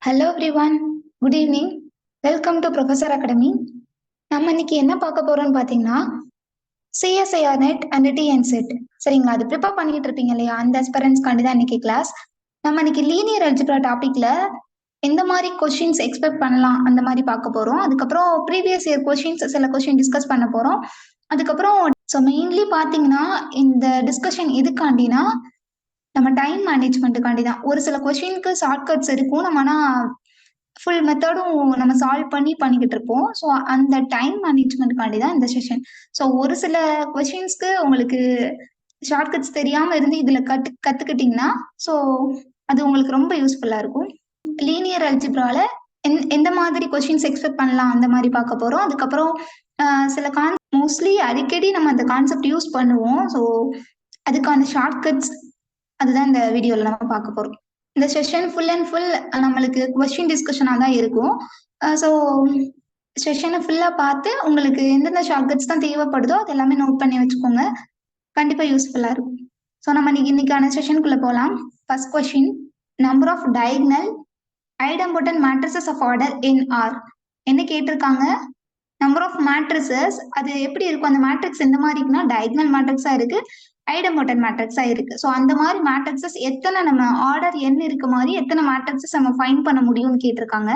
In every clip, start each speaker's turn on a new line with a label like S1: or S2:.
S1: Hello everyone, good evening. Welcome to professor academy. நம்ம இன்னைக்கு என்ன பார்க்க போறோம்னு பார்த்தீங்கன்னா CSIR net and TN set. சரிங்களா, அது ப்ரிப்பேர் பண்ணிட்டு இருப்பீங்க இல்லையா, அந்த அஸ்பரன்ஸ்க்காண்டி தான் இன்னைக்கு கிளாஸ். நம்ம இன்னைக்கு லீனியர் அல்ஜிப்ரா டாபிக்ல எந்த மாதிரி கொஸ்டின்ஸ் எக்ஸ்பெக்ட் பண்ணலாம் அந்த மாதிரி பார்க்க போறோம். அதுக்கப்புறம் ப்ரீவியஸ் இயர் கொஸ்டின்ஸ் சில கொஸ்டின் டிஸ்கஸ் பண்ண போறோம். அதுக்கப்புறம் ஸோ மெயின்லி பார்த்தீங்கன்னா இந்த டிஸ்கஷன் எதுக்காண்டினா நம்ம டைம் மேனேஜ்மெண்ட்டுக்காண்டி தான். ஒரு சில கொஸ்டினுக்கு ஷார்ட்கட்ஸ் இருக்கும், நம்ம ஆனால் ஃபுல் மெத்தடும் நம்ம சால்வ் பண்ணிக்கிட்டு இருப்போம். ஸோ அந்த டைம் மேனேஜ்மெண்ட்காண்டி தான் இந்த செஷன். ஸோ ஒரு சில கொஸ்டின்ஸ்க்கு உங்களுக்கு ஷார்ட்கட்ஸ் தெரியாமல் இருந்து இதில் கற்றுக்கிட்டிங்கன்னா ஸோ அது உங்களுக்கு ரொம்ப யூஸ்ஃபுல்லாக இருக்கும். லீனியர் அல்ஜிப்ரால எந்த மாதிரி கொஸ்டின்ஸ் எக்ஸ்பெக்ட் பண்ணலாம் அந்த மாதிரி பார்க்க போகிறோம். அதுக்கப்புறம் சில மோஸ்ட்லி அடிக்கடி நம்ம அந்த கான்செப்ட் யூஸ் பண்ணுவோம். ஸோ அதுக்கான ஷார்ட்கட்ஸ் அதுதான் இந்த வீடியோவில் நம்ம பார்க்க போகிறோம். இந்த செஷன் ஃபுல் அண்ட் ஃபுல் நம்மளுக்கு கொஸ்டின் டிஸ்கஷனாக தான் இருக்கும். ஸோ செஷனை ஃபுல்லாக பார்த்து உங்களுக்கு எந்தெந்த ஷார்ட்கட்ஸ் தான் தேவைப்படுதோ அது எல்லாமே நோட் பண்ணி வச்சுக்கோங்க, கண்டிப்பாக யூஸ்ஃபுல்லாக இருக்கும். ஸோ நம்ம இன்னைக்கான செஷனுக்குள்ளே போகலாம். First question, number of diagonal idempotent matrices of order in R. என்ன கேட்டிருக்காங்க? நம்பர் ஆஃப் மேட்ரிசஸ் அது எப்படி இருக்கும், அந்த மேட்ரிக்ஸ் எந்த மாதிரி இருக்குன்னா டயகனல் மேட்ரிக்ஸா இருக்கு, ஐடம்பொட்டன்ட் மேட்ரிக்ஸா இருக்கு. ஸோ அந்த மாதிரி மேட்ரிக்ஸஸ் எத்தனை நம்ம ஆர்டர் எண் இருக்க மாதிரி எத்தனை மேட்ரிக்ஸஸ் நம்ம ஃபைண்ட் பண்ண முடியும்னு கேட்டிருக்காங்க.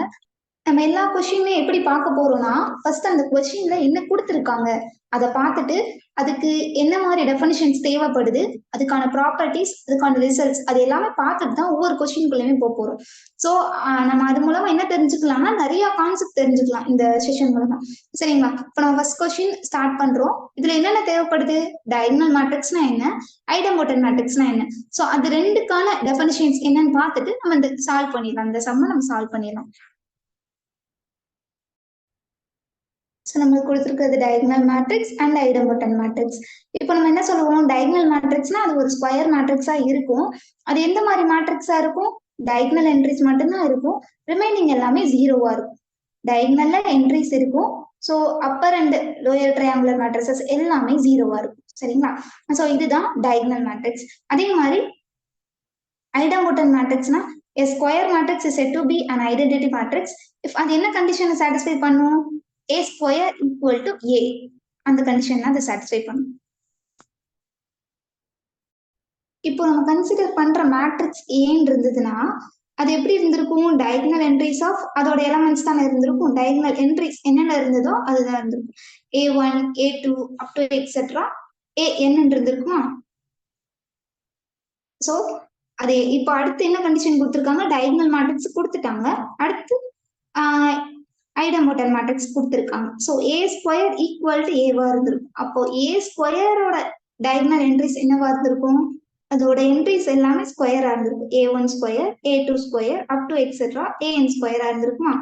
S1: நம்ம எல்லா கொஸ்டினுமே எப்படி பார்க்க போறோம்னா ஃபர்ஸ்ட் அந்த கொஸ்டின்ல என்ன கொடுத்துருக்காங்க அதை பார்த்துட்டு அதுக்கு என்ன மாதிரி டெஃபினிஷன்ஸ் தேவைப்படுது, அதுக்கான ப்ராப்பர்ட்டிஸ், அதுக்கான ரிசல்ட்ஸ், அது எல்லாமே பார்த்துட்டு தான் ஒவ்வொரு கொஸ்டின்குள்ளேயுமே போக போறோம். ஸோ நம்ம அது மூலமா என்ன தெரிஞ்சுக்கலாம்னா நிறைய கான்செப்ட் தெரிஞ்சுக்கலாம் இந்த செஷன் மூலமா. சரிங்களா, இப்போ நம்ம ஃபர்ஸ்ட் கொஸ்டின் ஸ்டார்ட் பண்றோம். இதுல என்னென்ன தேவைப்படுது, டயகனல் மேட்ரிக்ஸ்னா என்ன, ஐடம்பொட்டன்ட் மேட்ரிக்ஸ்னா என்ன. ஸோ அது ரெண்டுக்கான டெஃபினிஷன்ஸ் என்னன்னு பார்த்துட்டு நம்ம இந்த சால்வ் பண்ணிடலாம், இந்த சம்மை நம்ம சால்வ் பண்ணிடலாம். ஸோ நம்மளுக்கு கொடுத்துருக்கிறது diagonal matrix and idempotent matrix. இப்போ நம்ம என்ன சொல்லுவோம், டயகனல் மேட்ரிக்ஸ்னா அது ஒரு ஸ்கொயர் மேட்ரிக்ஸா இருக்கும். அது எந்த மாதிரி மேட்ரிக்ஸா இருக்கும், டயகனல் என்ட்ரிஸ் மட்டும்தான் இருக்கும், ரிமைனிங் எல்லாமே ஜீரோவா இருக்கும். டயகனல்ல என்ட்ரிஸ் இருக்கும், so upper and lower triangular matrices எல்லாமே ஜீரோவா இருக்கும். சரிங்களா, ஸோ இதுதான் டயகனல் மேட்ரிக்ஸ். அதே மாதிரி idempotent மேட்ரிக்ஸ்னா a square matrix is said to be an identity matrix if அது என்ன கண்டிஷனை சாட்டிஸ்ஃபை பண்ணும், a square equal to a, அந்த கண்டிஷன் அதை சாட்டிஸ்ஃபை பண்ணும். இப்போ நம்ம கன்சிடர் பண்ற மேட்ரிக்ஸ் ஏன்னு இருந்ததுன்னா அது எப்படி இருந்திருக்கும், டயகனல் என்ட்ரிஸ் ஆஃப் அதோட எலமெண்ட்ஸ் தானே இருந்திருக்கும். டயகனல் என்ட்ரிஸ் என்னென்ன இருந்ததோ அதுதான் இருந்திருக்கும். a1 a2 up to etc an இருந்திருக்குமா. ஸோ அது இப்போ அடுத்து என்ன கண்டிஷன் கொடுத்துருக்காங்க, டயகனல் மேட்ரிக்ஸ் கொடுத்துட்டாங்க, அடுத்து ஐடம்பொட்டன்ட் மேட்ரிக்ஸ் கொடுத்துருக்காங்க. So a square equal to ஏவா இருந்திருக்கும். அப்போ ஏ ஸ்கொயரோட டயகனல் என்ட்ரிஸ் என்னவா இருந்திருக்கும், அதோட என்ட்ரிஸ் எல்லாமே ஸ்கொயரா இருந்திருக்கும். a1 square a2 square up to etcetera an ஸ்கொயரா இருந்திருக்குமா.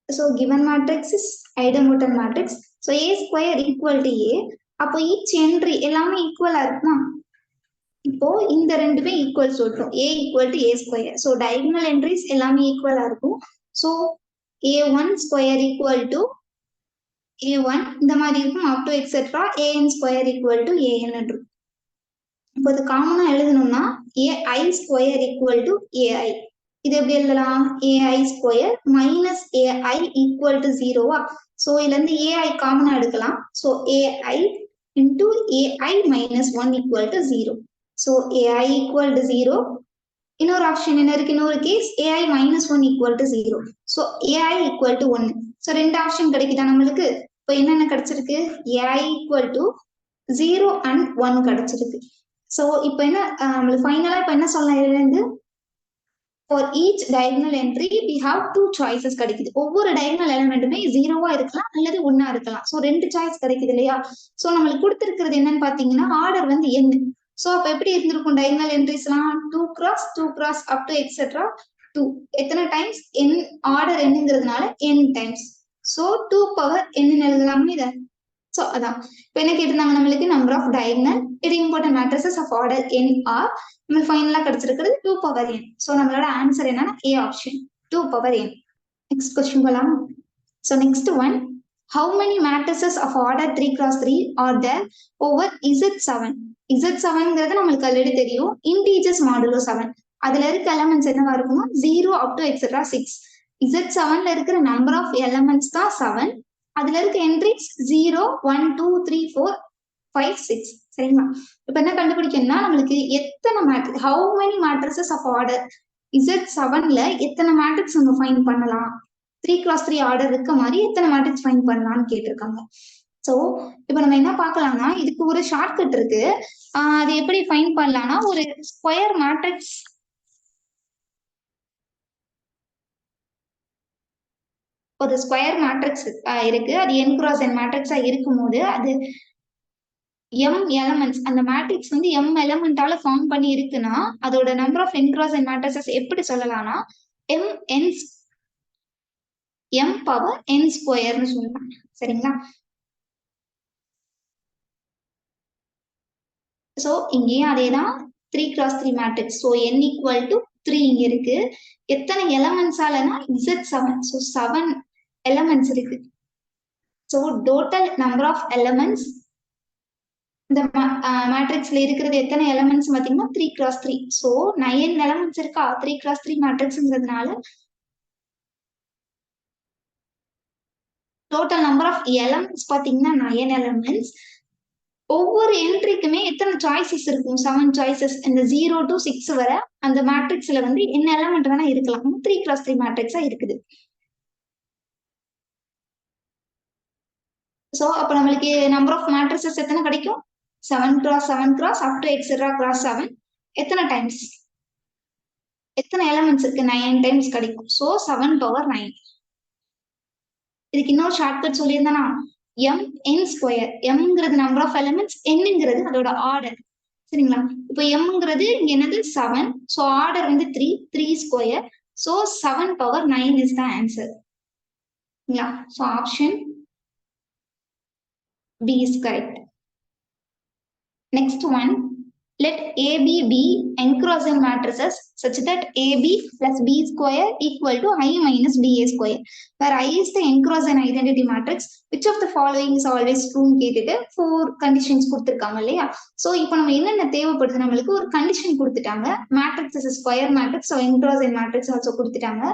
S1: So given matrix is idempotent matrix. So a square equal to a, அப்போ ஈச் என்ட்ரி எல்லாமே ஈக்குவலா இருக்குமா. இப்போ இந்த ரெண்டுமே ஈக்குவல் சொல்றோம், a equal to A square. So diagonal entries எல்லாமே ஈக்குவலா இருக்கும். So a1 square equal to a1 இந்த மாதிரி இருக்கும், up to etcetera an square equal to an இருக்கும். இப்போ இது காமனா எழுதணும்னா ai square equal to ai. இது எப்படி எழுதலாம், ai square minus ai equal to ஜீரோவா. ஸோ இதுல இருந்து ai காமனா எடுக்கலாம். So ai into ai minus 1 equal to zero. So ai equal to zero. இன்னொரு ஆப்ஷன் என்ன இருக்கு, இன்னொரு case ai minus 1 equal to zero. So ai equal to 1. So ரெண்டு ஆப்ஷன் கிடைக்குதா நம்மளுக்கு. இப்போ என்னென்ன கிடைச்சிருக்கு, ai ஈக்குவல் டு 0 அண்ட் 1 கிடைச்சிருக்கு. ஸோ இப்போ என்ன நம்மளுக்கு ஃபைனலா இப்போ என்ன சொல்லலாம், இதுல இருந்து for each diagonal entry we have two choices கிடைக்குது. ஒவ்வொரு டயகனல் எலிமெண்ட்டுமே ஜீரோவா இருக்கலாம் அல்லது 1 இருக்கலாம். ஸோ ரெண்டு சாய்ஸ் கிடைக்குது இல்லையா. ஸோ நம்மளுக்கு கொடுத்துருக்கிறது என்னன்னு பாத்தீங்கன்னா ஆர்டர் வந்து n. ஸோ அப்ப எப்படி இருந்திருக்கும், டயகனல் என்ட்ரிஸ்லாம் 2 cross 2 cross up to etcetera 2. எத்தனை டைம்ஸ் n, ஆர்டர் என்னங்கிறதுனால n times. So 2 power n எழுதலாமா இதை. ஸோ அதான் இப்போ என்ன கேட்டிருந்தாங்க நம்மளுக்கு, number of diagonal idempotent matrices of order n are நம்மளுக்கு ஃபைனலா கிடைச்சிருக்கிறது 2 பவர் n. ஸோ நம்மளோட ஆன்சர் என்னன்னா A option 2 power n. Next question போலாம். So next one, how many matrices of order 3 cross 3 are there over Z7? Z7ங்கிறது நம்மளுக்கு already தெரியும், integers modulo 7. அதுல இருக்க எலமெண்ட்ஸ் என்னவா இருக்கும்னா 0 அப் டு எக்ஸெட்ரா 6. Z7ல இருக்கிற நம்பர் ஆஃப் எலமெண்ட்ஸ் தான் 7. அதுல இருக்க என்ட்ரிஸ் 0 1 2 3 4 5 6. சரிங்களா? இப்ப என்ன கண்டுபிடிக்கணும்னா நம்மளுக்கு எத்தனை matrix, how many matrices of order Z7ல எத்தனை மேட்ரிக்ஸ் நம்ம ஃபைண்ட் பண்ணலாம், 3x3 ஆர்டர் இருக்க மாதிரி எத்தனை மேட்ரிக்ஸ் ஃபைண்ட் பண்ணலாம்னு கேட்டிருக்காங்க. சோ இப்ப நம்ம என்ன பார்க்கலாம்னா இதுக்கு ஒரு ஷார்ட்கட் இருக்கு. அது எப்படி ஃபைண்ட் பண்ணலாம்னா ஒரு ஸ்கொயர் மேட்ரிக்ஸ் இருக்கு. அது n cross n மேட்ரிக்ஸா இருக்கும்போது அது m எலமெண்ட்ஸ், அந்த மேட்ரிக்ஸ் வந்து m எலமெண்டால ஃபார்ம் பண்ணி இருக்குன்னா அதோட number of n cross n matrices எப்படி சொல்லலாம்னா m பவர் n ஸ்கொயர்னு சொல்லலாம். சரிங்களா? சோ இங்கேயும் அதேதான் 3x3 matrix. So n equal to 3 இங்க இருக்கு. எத்தனை எலமெண்ட்ஸாலனா Z7. ஸோ 7 எலமெண்ட்ஸ் இருக்கு. So total number of elements இந்த மேட்ரிக்ஸ்ல இருக்கிறது எத்தனை எலமெண்ட்ஸ் பாத்தீங்கன்னா 3x3. ஸோ 9 எலமெண்ட்ஸ் இருக்கா 3x3 மேட்ரிக்ஸ்ங்கிறதுனால டோட்டல் நம்பர் ஆஃப் எலமெண்ட்ஸ் பாத்தீங்கன்னா 9 எலமெண்ட்ஸ். ஒவ்வொரு என்ட்ரிக்குமே எத்தனை சாய்ஸஸ் இருக்கும், 7 சாய்ஸஸ். இந்த 0 to 6 வரை அந்த மேட்ரிக்ஸ்ல வந்து என்ன எலமெண்ட் வேணா இருக்கலாம். 3x3 மேட்ரிக்ஸா இருக்குது. சோ அப்ப நம்மளுக்கு நம்பர் ஆஃப் மேட்ரிக்ஸஸ் எத்தனை கிடைக்கும், 7x7 up to etcetera cross 7. எத்தனை டைம்ஸ், எத்தனை எலமெண்ட்ஸ் இருக்கு, 9 டைம்ஸ் கிடைக்கும். So 7 power 9. இதுக்கு இன்னொரு ஷார்ட்கட் சொல்லியிருந்தேன்னா m ஸ்கொயர். mங்கிறது நம்பர் ஆஃப் எலிமெண்ட்ஸ், nங்கிறது அதோட ஆர்டர். சரிங்களா? இப்போ mங்கிறது இங்க என்னது 7. சோ ஆர்டர் வந்து 3 square. So 7 power 9 is the answer. So option B is correct. Next one, let AB be n cross n matrices such that AB plus B square equal to I minus BA square, where I is the n cross n identity matrix. Which of the following is always true கேட்டுட்டு 4 conditions கொடுத்திருக்காங்க இல்லையா? So இப்போ நம்ம என்னென்ன தேவைப்படுது, நம்மளுக்கு ஒரு condition கொடுத்துட்டாங்க. Matrix is square matrix, so n cross n matrix also கொடுத்துட்டாங்க.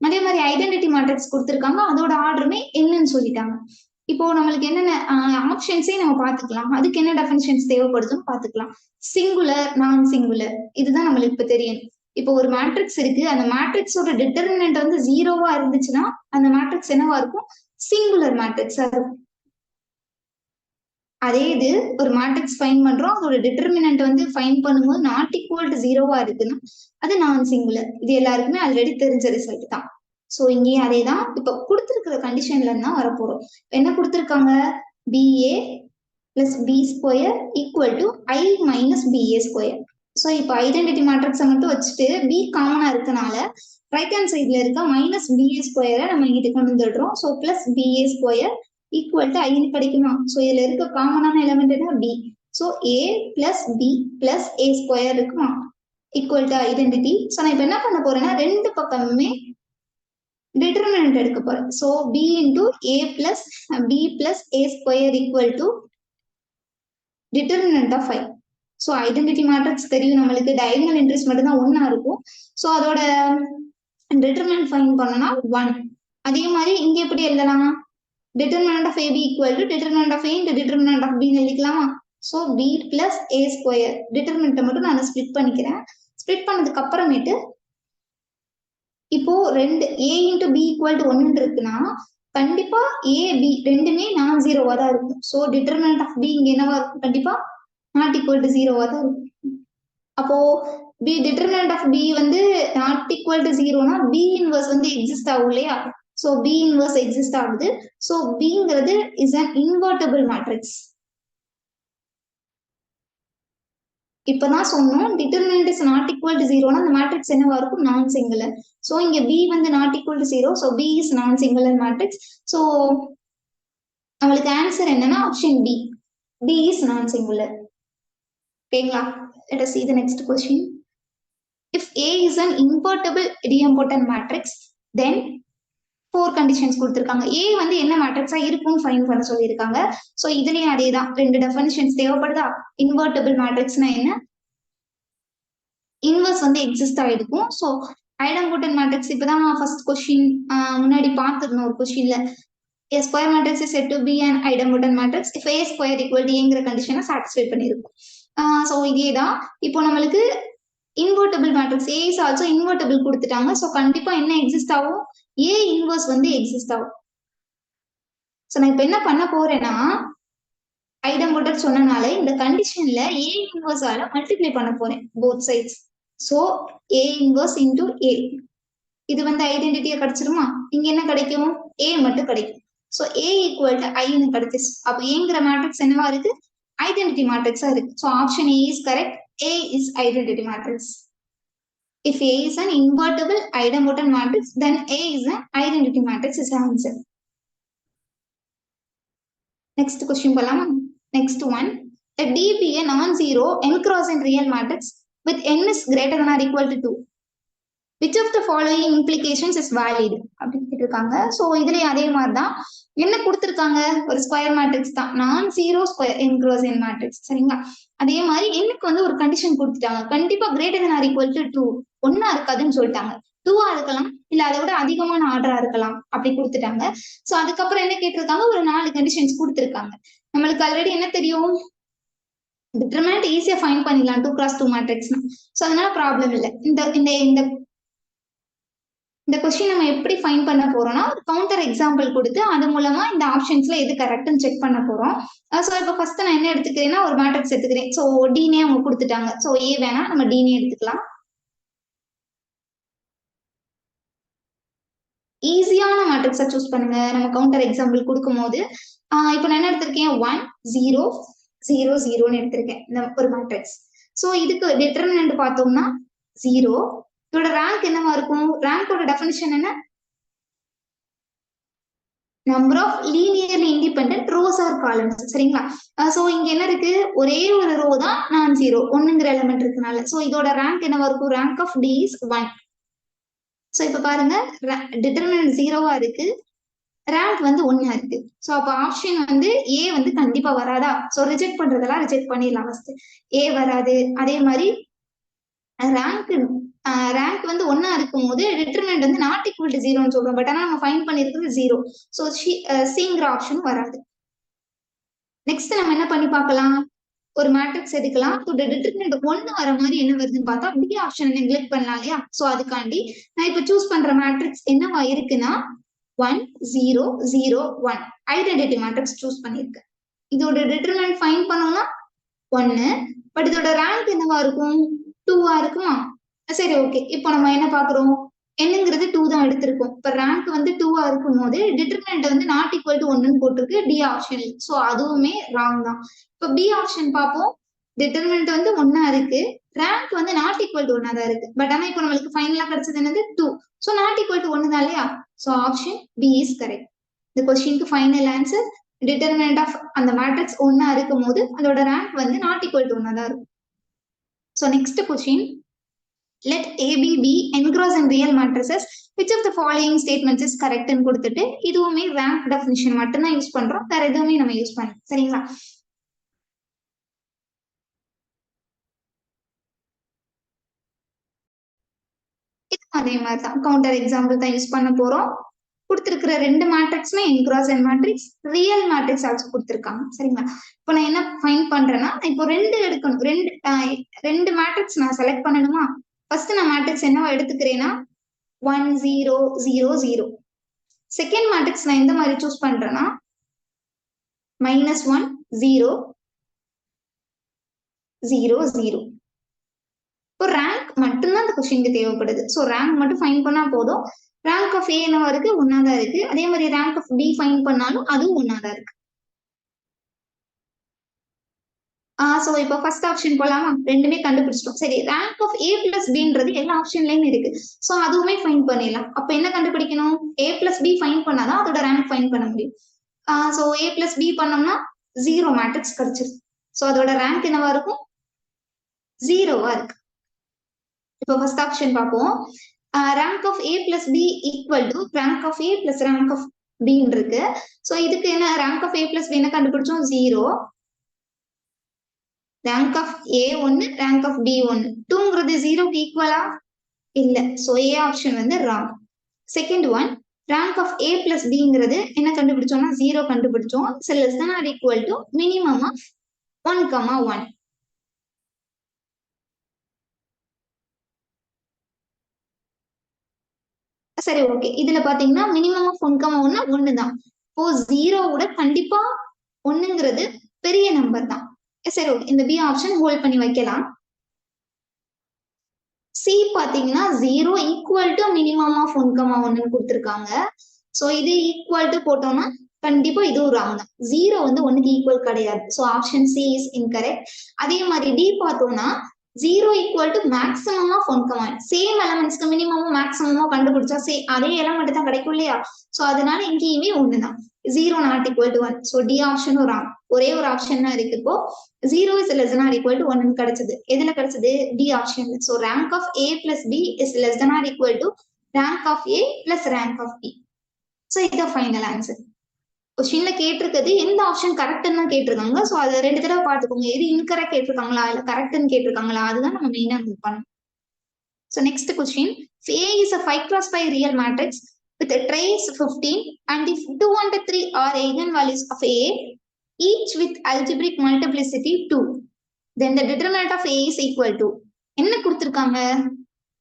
S1: அதே மாதிரி ஐடென்டிட்டி மேட்ரிக்ஸ் கொடுத்திருக்காங்க, அதோட ஆர்டருமே என்னன்னு சொல்லிட்டாங்க. இப்போ நம்மளுக்கு என்னென்ன ஆப்ஷன்ஸே நம்ம பார்த்துக்கலாம், அதுக்கு என்ன டெஃபினிஷன்ஸ் தேவைப்படுதுன்னு பார்த்துக்கலாம். சிங்குலர், நான் சிங்குலர், இதுதான் நம்மளுக்கு இப்ப தெரியும். இப்போ ஒரு மேட்ரிக்ஸ் இருக்கு, அந்த மேட்ரிக்ஸோட டிட்டர்மினன்ட் வந்து 0வா இருந்துச்சுன்னா அந்த மேட்ரிக்ஸ் என்னவா இருக்கும், சிங்குலர் மேட்ரிக்ஸா இருக்கும். அதே இது ஒரு மேட்ரிக்ஸ் ஃபைண்ட் பண்றோம், அதோட டிட்டர்மினன்ட் வந்து ஃபைண்ட் பண்ணும்போது நாட் ஈக்குவல் டு 0வா இருக்குன்னா அது நான் சிங்குலர். இது எல்லாருக்குமே ஆல்ரெடி தெரிஞ்ச ரிசல்ட் தான். சோ இங்கேயும் அதே தான். இப்ப கொடுத்திருக்கிற கண்டிஷன்ல தான் வரப்போறோம். என்ன கொடுத்திருக்காங்க, BA plus B square equal to I minus BA square. So இப்போ ஐடென்டிட்டி மேட்ரிக்ஸை மட்டும் வச்சுட்டு B காமனா இருக்கனால ரைட் ஹேண்ட் சைட்ல இருக்க மைனஸ் BA ஸ்கொயரை நம்ம இங்கிட்ட கொண்டு வந்துடுறோம். So plus BA square equal to ஐன்னு கிடைக்குமா? சோ இதுல இருக்க காமனான எலிமெண்ட் என்ன, B. So A plus B plus A square இருக்குமா, ஈக்குவல் டு ஐடென்டிட்டி. சோ நான் இப்ப என்ன பண்ண போறேன்னா ரெண்டு பக்கமுமே டிட்டர்மினன்ட் எடுக்க போறேன். So B into A plus B plus A square equal to determinant of I. So identity matrix தெரியும் நம்மளுக்கு, டயகனல் என்ட்ரிஸ் மட்டும் தான் 1 இருக்கும். சோ அதோட டிட்டர்மினன்ட் ஃபைண்ட் பண்ணனா 1. அதே மாதிரி இங்க எப்படி எழுதலாம், determinant of AB equal to determinant of A into determinant of B எழுதிக்கலாமா? So B plus A square, determinant மட்டும் நான் ஸ்ப்ளிட் பண்ணிக்கிறேன். ஸ்ப்ளிட் பண்ணதுக்கு அப்புறமேட்டு இப்போ ரெண்டு A into B equal to 1 இருக்குன்னா கண்டிப்பா A B ரெண்டுமே நான் 0வா தான் இருக்கும். சோ டிட்டர்மினன்ட் ஆஃப் B இங்க என்னவா இருக்கும், கண்டிப்பா நாட் ஈக்குவல் டு 0வா தான் இருக்கும். அப்போ B டிட்டர்மினன்ட் ஆஃப் B வந்து நாட் ஈக்குவல் டு 0னா B இன்வர்ஸ் வந்து எக்ஸிஸ்ட் ஆகும் இல்லையா? சோ B இன்வர்ஸ் எக்ஸிஸ்ட் ஆகுது. சோ Bங்கிறது இஸ் an invertible matrix. இப்பதான் சொன்னோம் determinant is not equal to 0னா அந்த மேட்ரிக்ஸ் என்னவா இருக்கும், நான் சிங்குலர். சோ இங்க B வந்து not equal to 0, so B is non singular matrix. So நம்மளுக்கு ஆன்சர் என்னன்னா option B, B is non singular. ஓகேங்களா? let us see the next question. If A is an invertible idempotent matrix, then 4 conditions கொடுத்திருக்காங்க. A வந்து என்ன மேட்ரிக்ஸா இருக்கும்னு find பண்ண சொல்லியிருக்காங்க. So இதுலயும் அதேதான், ரெண்டு டெஃபினிஷன்ஸ் தேவைப்படுதா. இன்வெர்ட்டிபிள் மேட்ரிக்ஸ்னா என்ன, இன்வர்ஸ் வந்து எக்ஸிஸ்ட் ஆயிருக்கும். ஸோ ஐடம்புட்டன் மேட்ரிக்ஸ் இப்பதான் ஃபர்ஸ்ட் கொஸ்டின் முன்னாடி பார்த்துருந்தோம் ஒரு கொஸ்டின்ல. A square matrix is said to be an idempotent matrix if A square equal to A ங்கிற கண்டிஷனை சாட்டிஸ்ஃபை பண்ணிருக்கும். ஸோ இதேதான் இப்போ நம்மளுக்கு invertible matrix A is also invertible கொடுத்துட்டாங்க. ஸோ கண்டிப்பா என்ன எக்ஸிஸ்ட் ஆகும்? A இன்வர்ஸ் வந்து எக்ஸிஸ்ட் ஆகும். ஸோ நான் இப்போ என்ன பண்ண போறேன்னா ஐடம்புட்டன் சொன்னனால இந்த கண்டிஷன்ல A இன்வர்ஸால மல்டிப்ளை பண்ண போறேன் both sides. So A inverse into A இது வந்து ஐடென்டிட்டியா கிடைச்சிருமா? இங்க என்ன கிடைக்கும்? A மட்டும் கிடைக்கும். ஸோ A ஈக்குவல் டு ஐன்னு கிடைச்சிச்சு. அப்போ ஏங்கிற மேட்ரிக்ஸ் என்னவா இருக்கு? ஐடென்டிட்டி மேட்ரிக்ஸா இருக்கு. So option A is correct. A is identity matrix. If A is an invertible idempotent matrix, then A is an identity matrix is the answer. Next question போலாமா? Next one. Let D be a non-zero n cross n real matrix with n is greater than or equal to 2. Which of the following implications is valid? அப்படின்னு கேட்டிருக்காங்க. So இதுலயும் அதே மாதிரிதான் என்ன கொடுத்துருக்காங்க? ஒரு square matrix தான், non zero square n cross n matrix. சரிங்களா? அதே மாதிரி எனக்கு வந்து ஒரு கண்டிஷன் கொடுத்துட்டாங்க, கண்டிப்பா greater than or equal to 2 ஒன்னா இருக்காதுன்னு சொல்லிட்டாங்க. 2ஆ இருக்கலாம், இல்ல அதை விட அதிகமான ஆர்டரா இருக்கலாம் அப்படி கொடுத்துட்டாங்க. ஸோ அதுக்கப்புறம் என்ன கேட்டிருக்காங்க? ஒரு 4 கண்டிஷன்ஸ் கொடுத்துருக்காங்க. நம்மளுக்கு ஆல்ரெடி என்ன தெரியும்? டிட்டர்மினன்ட் ஈஸியா ஃபைண்ட் பண்ணிடலாம் 2 cross 2 மேட்ரிக்ஸ்னா. ஸோ அதனால ப்ராப்ளம் இல்லை. இந்த கொஸ்டின் நம்ம எப்படி ஃபைண்ட் பண்ண போறோம்னா ஒரு கவுண்டர் எக்ஸாம்பிள் கொடுத்து அது மூலமா இந்த ஆப்ஷன்ஸ்ல எது கரெக்ட்னு செக் பண்ண போறோம். ஸோ இப்போ ஃபர்ஸ்ட் நான் என்ன எடுத்துக்கிறேன்னா ஒரு மேட்ரிக்ஸ் எடுத்துக்கிறேன். ஸோ டினே அவங்க கொடுத்துட்டாங்க. ஸோ ஏ வேணா நம்ம டினே எடுத்துக்கலாம். ஈஸியான மேட்ரிக்ஸை சூஸ் பண்ணுங்க நம்ம கவுண்டர் எக்ஸாம்பிள் கொடுக்கும் போது. இப்போ நான் என்ன எடுத்திருக்கேன்? 1 0 0 0ன்னு எடுத்திருக்கேன் இந்த ஒரு மேட்ரிக்ஸ். ஸோ இதுக்கு டிட்டர்மினன்ட் பார்த்தோம்னா 0. இதோட ரேங்க் என்னவா இருக்கும்? ரேங்கோட டெஃபினிஷன் என்ன? Number of linearly independent rows or columns. சரிங்களா? சோ இங்க என்ன இருக்கு? ஒரே ஒரு ரோ தான் நான் ஜீரோ, ஒண்ணுங்கிற எலிமெண்ட் இருக்கனால. சோ இதோட ரேங்க் என்னவா இருக்கும்? Rank of D is 1. So இப்ப பாருங்க, டிட்டர்மினன்ட் ஜீரோவா இருக்கு, ரேங்க் வந்து 1 இருக்கு. சோ அப்ப ஆப்ஷன் வந்து ஏ வந்து கண்டிப்பா வராதா? சோ ரிஜெக்ட் பண்றதெல்லாம் ரிஜெக்ட் பண்ணிடலாம். ஃபர்ஸ்ட் ஏ வராது. அதே மாதிரி ரேங்க் வந்து 1 இருக்கும் போது டிட்டர்மினன்ட் வந்து நாட் ஈக்குவல் டு 0ன்னு சொல்றோம். பட் ஆனா நம்ம ஃபைண்ட் பண்ணிருக்கிறது 0. சோ சிங்கிற ஆப்ஷன் வராது. நெக்ஸ்ட் நம்ம என்ன பண்ணி பார்க்கலாம்? ஒரு மேட்ரிக்ஸ் எடுக்கலாம். டிட்டர்மினன்ட் 1 வர மாதிரி என்ன வருதுன்னு பார்த்தா பி ஆப்ஷன் நெக்லெக்ட் பண்ணலாம் இல்லையா? சோ அதுக்காண்டி நான் இப்ப சூஸ் பண்ற மேட்ரிக்ஸ் என்னவா இருக்குன்னா 1 0 0 1 ஐடென்டிட்டி மேட்ரிக்ஸ் சூஸ் பண்ணிருக்கேன். இதோட டிட்டர்மினன்ட் ஃபைண்ட் பண்ணோம்னா 1. பட் இதோட ரேங்க் என்னவா இருக்கும்? 2ஆ இருக்குமா? சரி, ஓகே. இப்போ நம்ம என்ன பாக்குறோம்? என்னங்கிறது 2 தான் எடுத்திருக்கோம். இப்ப ரேங்க் வந்து 2ஆ இருக்கும் போது டிட்டர்மினன்ட் வந்து நாட் ஈக்குவல் டு 1ன்னு போட்டிருக்கு டி ஆப்ஷன். சோ அதுவுமே ராங் தான். இப்ப பி ஆப்ஷன் பார்ப்போம். டிட்டர்மினன்ட் வந்து 1ஆ இருக்கு, ரேங்க் வந்து நாட் ஈக்குவல் டு 1ஆ தான் இருக்கு. பட் ஆனா இப்போ நம்மளுக்கு ஃபைனலா கிடைச்சது என்னது? 2. சோ நாட் ஈக்குவல் டு 1 தான் இல்லையா? So option B is correct. இந்த கொஸ்டினுக்கு ஃபைனல் ஆன்சர் டிட்டர்மினன்ட் ஆஃப் அந்த மேட்ரிக்ஸ் 1ஆ இருக்கும் போது அதோட ரேங்க் வந்து நாட் ஈக்குவல் டு 1ஆ தான் இருக்கும். So next question. Let AB be n cross n real matrices. Which of the following statements is correct ன்னு கொடுத்துட்டு இதுவுமே ரேங்க் டெஃபினிஷன் மட்டும் தான் யூஸ் பண்றோம், வேற எதுவுமே நம்ம யூஸ் பண்ணலாம். சரிங்களா? இது அதே மாதிரி தான் கவுண்டர் எக்ஸாம்பிள் தான் யூஸ் பண்ண போறோம். கொடுத்திருக்கிற 2 மேட்ரிக்ஸ்மே n cross n matrix, real matrix also கொடுத்திருக்காங்க. சரிங்களா? இப்போ நான் என்ன ஃபைண்ட் பண்றேன்னா இப்போ 2 எடுக்கணும். 2 மேட்ரிக்ஸ் நான் செலக்ட் பண்ணணுமா? ஃபர்ஸ்ட் நான் மேட்ரிக்ஸ் என்னவா எடுத்துக்கிறேன்னா 1 0 0 0. செகண்ட் மேட்ரிக்ஸ் நான் எந்த மாதிரி சூஸ் பண்றேன்னா -1 0 0 0. இப்போ ரேங்க் மட்டும்தான் அந்த கொஸ்டினுக்கு தேவைப்படுது. ஸோ ரேங்க் மட்டும் ஃபைண்ட் பண்ணா போதும். ரேங்க் ஆஃப் ஏ என்னவா இருக்கு? 1ஆ தான் இருக்கு. அதே மாதிரி ரேங்க் ஆஃப் பி ஃபைண்ட் பண்ணாலும் அதுவும் 1ஆ தான் இருக்கு. சோ இப்போ ஃபர்ஸ்ட் ஆப்ஷன் போலாமா? ரெண்டுமே கண்டுபிடிச்சிட்டோம். சரி, ரேங்க் ஆஃப் ஏ பிளஸ் பின்றது எல்லா ஆப்ஷன்லயும் இருக்கு. சோ அதுவுமே ஃபைண்ட் பண்ணிடலாம். அப்ப என்ன கண்டுபிடிக்கணும்? ஏ பிளஸ் பி ஃபைண்ட் பண்ணாதான் அதோட ரேங்க் ஃபைண்ட் பண்ண முடியும். சோ ஏ பிளஸ் பி பண்ணோம்னா 0 மேட்ரிக்ஸ் கிடைச்சிருக்கு. சோ அதோட ரேங்க் என்னவா இருக்கும்? 0வா இருக்கு. இப்போ ஃபர்ஸ்ட் ஆப்ஷன் பார்ப்போம். Rank of A plus B equal to rank of A plus rank of பின்னு இருக்கு. சோ இதுக்கு என்ன rank of A plus B என்ன கண்டுபிடிச்சோம்? 0. ரேங்க் ஆஃப் ஏ ஒன்னு ரேங்க் ஆஃப் பி ஒன்னு. 2ங்கிறது 0க்கு ஈக்குவலா இல்ல. ஸோ ஏ ஆப்ஷன் வந்து wrong. Second one, rank of A plus பிங்கிறது என்ன கண்டுபிடிச்சோம்னா 0 கண்டுபிடிச்சோம். Less than or equal to minimum of 1,1. சரி, ஓகே. இதுல பாத்தீங்கன்னா மினிமம் ஆஃப் 1,1 ஒண்ணுதான். இப்போ 0 கண்டிப்பா ஒண்ணுங்கிறது பெரிய நம்பர் தான். சரி, ஓகே. இந்த பி ஆப்ஷன் ஹோல்ட் பண்ணி வைக்கலாம். சி பாத்தீங்கன்னா 0 ஈக்குவல் டு மினிமம் ஆஃப் 1,1 கொடுத்துருக்காங்க. சோ இது ஈக்குவல் டு போட்டோம்னா கண்டிப்பா இதுவும் ராங் தான். 0 வந்து 1க்கு ஈக்குவல் கிடையாது. So option C is incorrect. அதே மாதிரி டி பார்த்தோம்னா 0 equal to maximum of 1,1. Same எலமெண்ட்ஸ்க்கு மினிமமும் மேக்ஸிமமும் கண்டுபிடிச்சா அதே எலமெண்ட் தான் கிடைக்கும் இல்லையா? சோ அதனால இங்கேயுமே ஒண்ணுதான். 0 not equal to 1. So D ஆப்ஷனும் ராங். ஒரே ஒரு ஆப்ஷன் தான் இருக்கு. இப்போ 0 is less than or equal to 1 கிடைச்சது. எதுல கிடைச்சது? D option. So rank of A plus B is less than or equal to rank of A plus rank of B. So இதுதான் ஃபைனல் ஆன்சர். கொஸ்டின்ல கேட்டிருக்கிறது எந்த ஆப்ஷன் கரெக்ட்னு தான் கேட்டிருக்காங்க. So அதை 2 தடவை பார்த்துக்கோங்க. எது இன்கரெக்ட் கேட்டிருக்காங்களா இல்ல கரெக்ட்னு கேட்டிருக்காங்களா, அதுதான் நம்ம மெயினா நோட் பண்ணணும். So next question, if A is a 5 cross 5 real matrix with a trace 15 and if 2 and 3 are eigenvalues of A, each with algebraic multiplicity 2, then the determinant of A is equal to என்ன கொடுத்திருக்காங்க?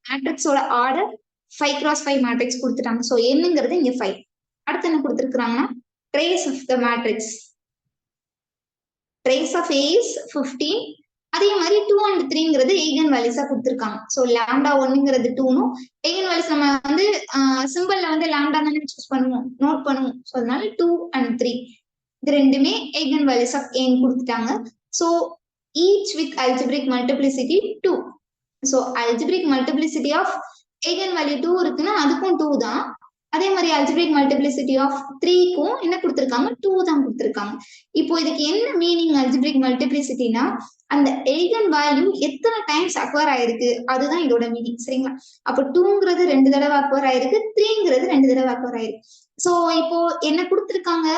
S1: மேட்ரிக்ஸோட order 5 cross 5 matrix கொடுத்துட்டாங்க. So என்னங்கிறது இங்க 5. அடுத்து என்ன கொடுத்திருக்காங்கன்னா trace of the matrix. trace of A is 15. அதே மாதிரி 2 and 3ங்கிறது eigen values கொடுத்திருக்காங்க. ஸோ லாம்டா 1ங்கிறது 2னும் eigen values நம்ம வந்து சிம்பிள்ல வந்து லாம்டா தானே சூஸ் பண்ணுவோம், நோட் பண்ணுவோம். ஸோ அதனால 2 and 3 இது ரெண்டுமே eigen values of A கொடுத்துட்டாங்க. So each with algebraic multiplicity 2. So algebraic multiplicity of eigen value 2 இருக்குன்னா அதுக்கும் 2 தான். அதே மாதிரி algebraic multiplicity of 3க்கும் என்ன கொடுத்திருக்காங்க? 2 தான் கொடுத்திருக்காங்க. இப்போ இதுக்கு என்ன மீனிங் algebraic multiplicityனா அந்த eigen value எத்தனை டைம்ஸ் அக்வயர் ஆயிருக்கு அதுதான் இதோட மீனிங். சரிங்களா? அப்போ 2ங்கிறது 2 தடவை அக்வயர் ஆயிருக்கு, 3ங்கிறது 2 தடவை அக்வயர் ஆயிருக்கு. சோ இப்போ என்ன கொடுத்திருக்காங்க?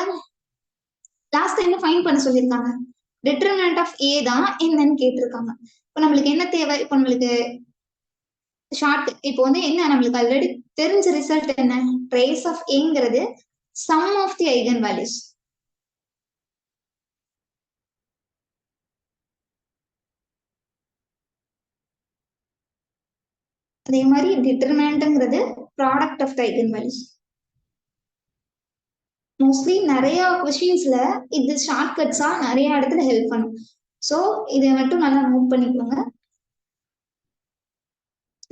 S1: லாஸ்ட் என்ன ஃபைண்ட் பண்ண சொல்லியிருக்காங்க? டிட்டர்மினன்ட் ஆஃப் ஏ தான் என்னன்னு கேட்டிருக்காங்க. இப்போ நம்மளுக்கு என்ன தேவை? இப்போ நம்மளுக்கு ஷார்ட் இப்போ வந்து என்ன நம்மளுக்கு ஆல்ரெடி தெரிஞ்ச ரிசல்ட் என்ன? ட்ரேஸ் ஆஃப் ஏங்கிறது sum of the eigen values. அதே மாதிரி டிட்டர்மினன்ட்ங்கிறது product of the eigen values. Mostly நிறைய கொஸ்டின்ஸ்ல இது ஷார்ட்கட்ஸா நிறைய இடத்துல ஹெல்ப் பண்ணும். ஸோ இதை மட்டும் நல்லா நோட் பண்ணிக்கோங்க.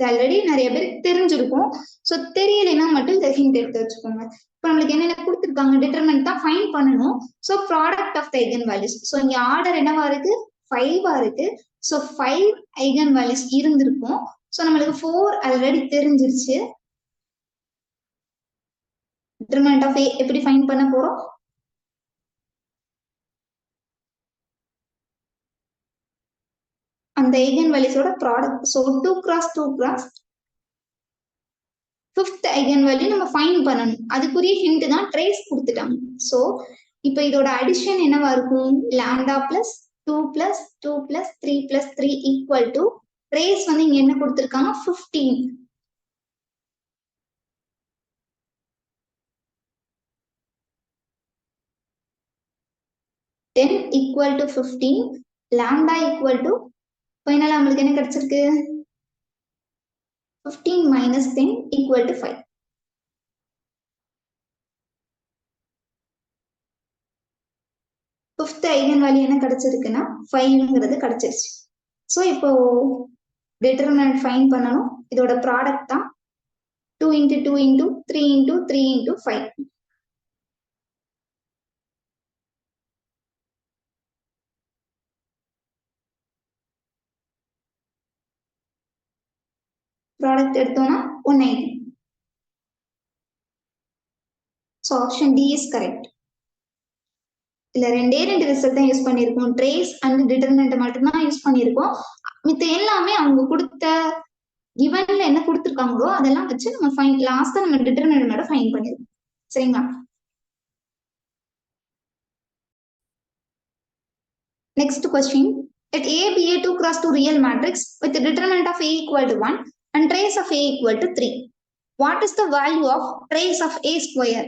S1: ஆல்ரெடி நிறைய பேருக்கு தெரிஞ்சிருக்கும். ஸோ தெரியலைன்னா மட்டும் இதை ஹிண்ட் எடுத்து வச்சுக்கோங்க. இப்போ நம்மளுக்கு என்னென்ன கொடுத்துருக்காங்க? டிட்டர்மினன்ட் தான் ஃபைண்ட் பண்ணணும். So product of the eigenvalues. So இங்க ஆர்டர் என்னவா இருக்கு? 5 இருக்கு. ஸோ 5 ஐகன் வேல்யூஸ் இருந்திருக்கும். ஸோ நம்மளுக்கு 4 ஆல்ரெடி தெரிஞ்சிருச்சு. டிட்டர்மினன்ட் ஆஃப் ஏ எப்படி ஃபைண்ட் பண்ண போறோம்? அந்த ஐகன் வேல்யூஸோட product. So 2 cross 2 cross 5th eigen value நம்ம ஃபைண்ட் பண்ணணும். அதுக்குரிய ஹிண்ட் தான் ட்ரேஸ் கொடுத்துட்டாங்க. ஸோ இப்போ இதோட அடிஷன் என்னவா இருக்கும்? Lambda plus 2 plus 2 plus 3 plus 3 equal to trace வந்து இங்க என்ன கொடுத்துருக்காங்க? 15. Ten equal to 15, lambda equal to ஃபைனலா நம்மளுக்கு என்ன கிடைச்சிருக்கு? 15 minus 10 equal to 5. Fifth eigen value என்ன கிடைச்சிருக்குன்னா 5ங்கிறது கிடைச்சிருச்சு. ஸோ இப்போ டிட்டர்மினன்ட் ஃபைண்ட் பண்ணணும். இதோட ப்ராடக்ட் தான் 2 into 2 into 3 into 3 into 5. Product எடுத்தோம்னா 180. So option D is correct. இல்ல ரெண்டே ரிசல்ட் தான் யூஸ் பண்ணியிருக்கோம். ட்ரேஸ் அண்ட் டிட்டர்மினன்ட் மட்டும்தான் யூஸ் பண்ணியிருக்கோம். மித்த எல்லாமே அவங்க கொடுத்த கிவன்ல என்ன கொடுத்துருக்காங்களோ அதெல்லாம் வச்சு நம்ம ஃபைன் லாஸ்டா நம்ம டிட்டர்மினன்ட்டோட ஃபைன் பண்ணிருக்கோம். சரிங்களா? Next question, let A be a 2 cross 2 real matrix with the determinant of A equal to 1 and trace of A equal to 3. What is the value of trace of A square?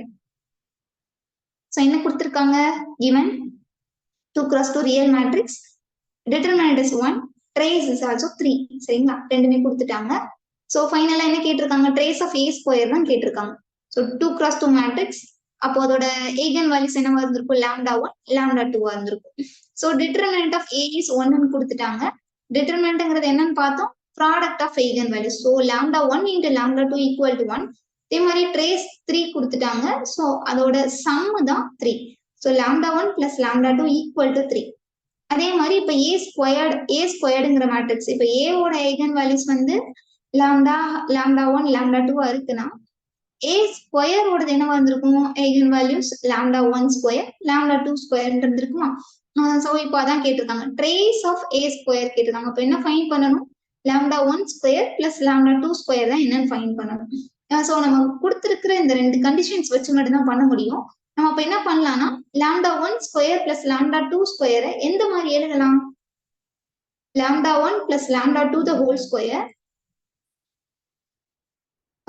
S1: So என்ன கொடுத்திருக்காங்க? Given 2 cross 2 real matrix, determinant is 1, trace is also 3. சரிங்களா? ரெண்டுமே கொடுத்துட்டாங்க. So ஃபைனலா என்ன கேட்டிருக்காங்க? trace of A square தான் கேட்டிருக்காங்க. So 2 cross 2 matrix, அப்போ அதோட eigen values என்னவா இருந்திருக்கும்? lambda 1, lambda 2 இருந்திருக்கும். So determinant of A is 1 ன்னு கொடுத்துட்டாங்க. determinantங்கிறது என்னன்னு பார்த்தோம்? product of eigen values. So lambda 1 into lambda 2 equal to 1. அதே மாதிரி trace 3 கொடுத்துட்டாங்க. So அதோட sum தான் 3. So lambda 1 plus lambda 2 equal to 3. அதே மாதிரி இப்ப A ஸ்கொயர்டுங்கிற மேட்ரிக்ஸ், இப்ப A ஓட eigen values வந்து lambda 1 lambda 2 இருக்குன்னா A ஸ்கொயர் ஓடது என்னவா இருந்திருக்கும்? eigen values lambda 1 square lambda 2 square இருந்திருக்குமா? சோ இப்போ அதான் கேட்டிருக்காங்க, trace of A ஸ்கொயர் கேட்டிருக்காங்க. அப்ப என்ன ஃபைண்ட் பண்ணணும்? lambda 1 square plus lambda 2 square தான் என்னன்னு ஃபைண்ட் பண்ணணும். சோ நம்ம கொடுத்திருக்கிற இந்த ரெண்டு கண்டிஷன்ஸ் வச்சு மட்டும் தான் பண்ண முடியும். நம்ம அப்ப என்ன பண்ணலாம்னா lambda 1 ஸ்கொயர் பிளஸ் lambda 2 ஸ்கொயரை எந்த மாதிரி எழுதலாம்? lambda 1 plus lambda 2 the whole square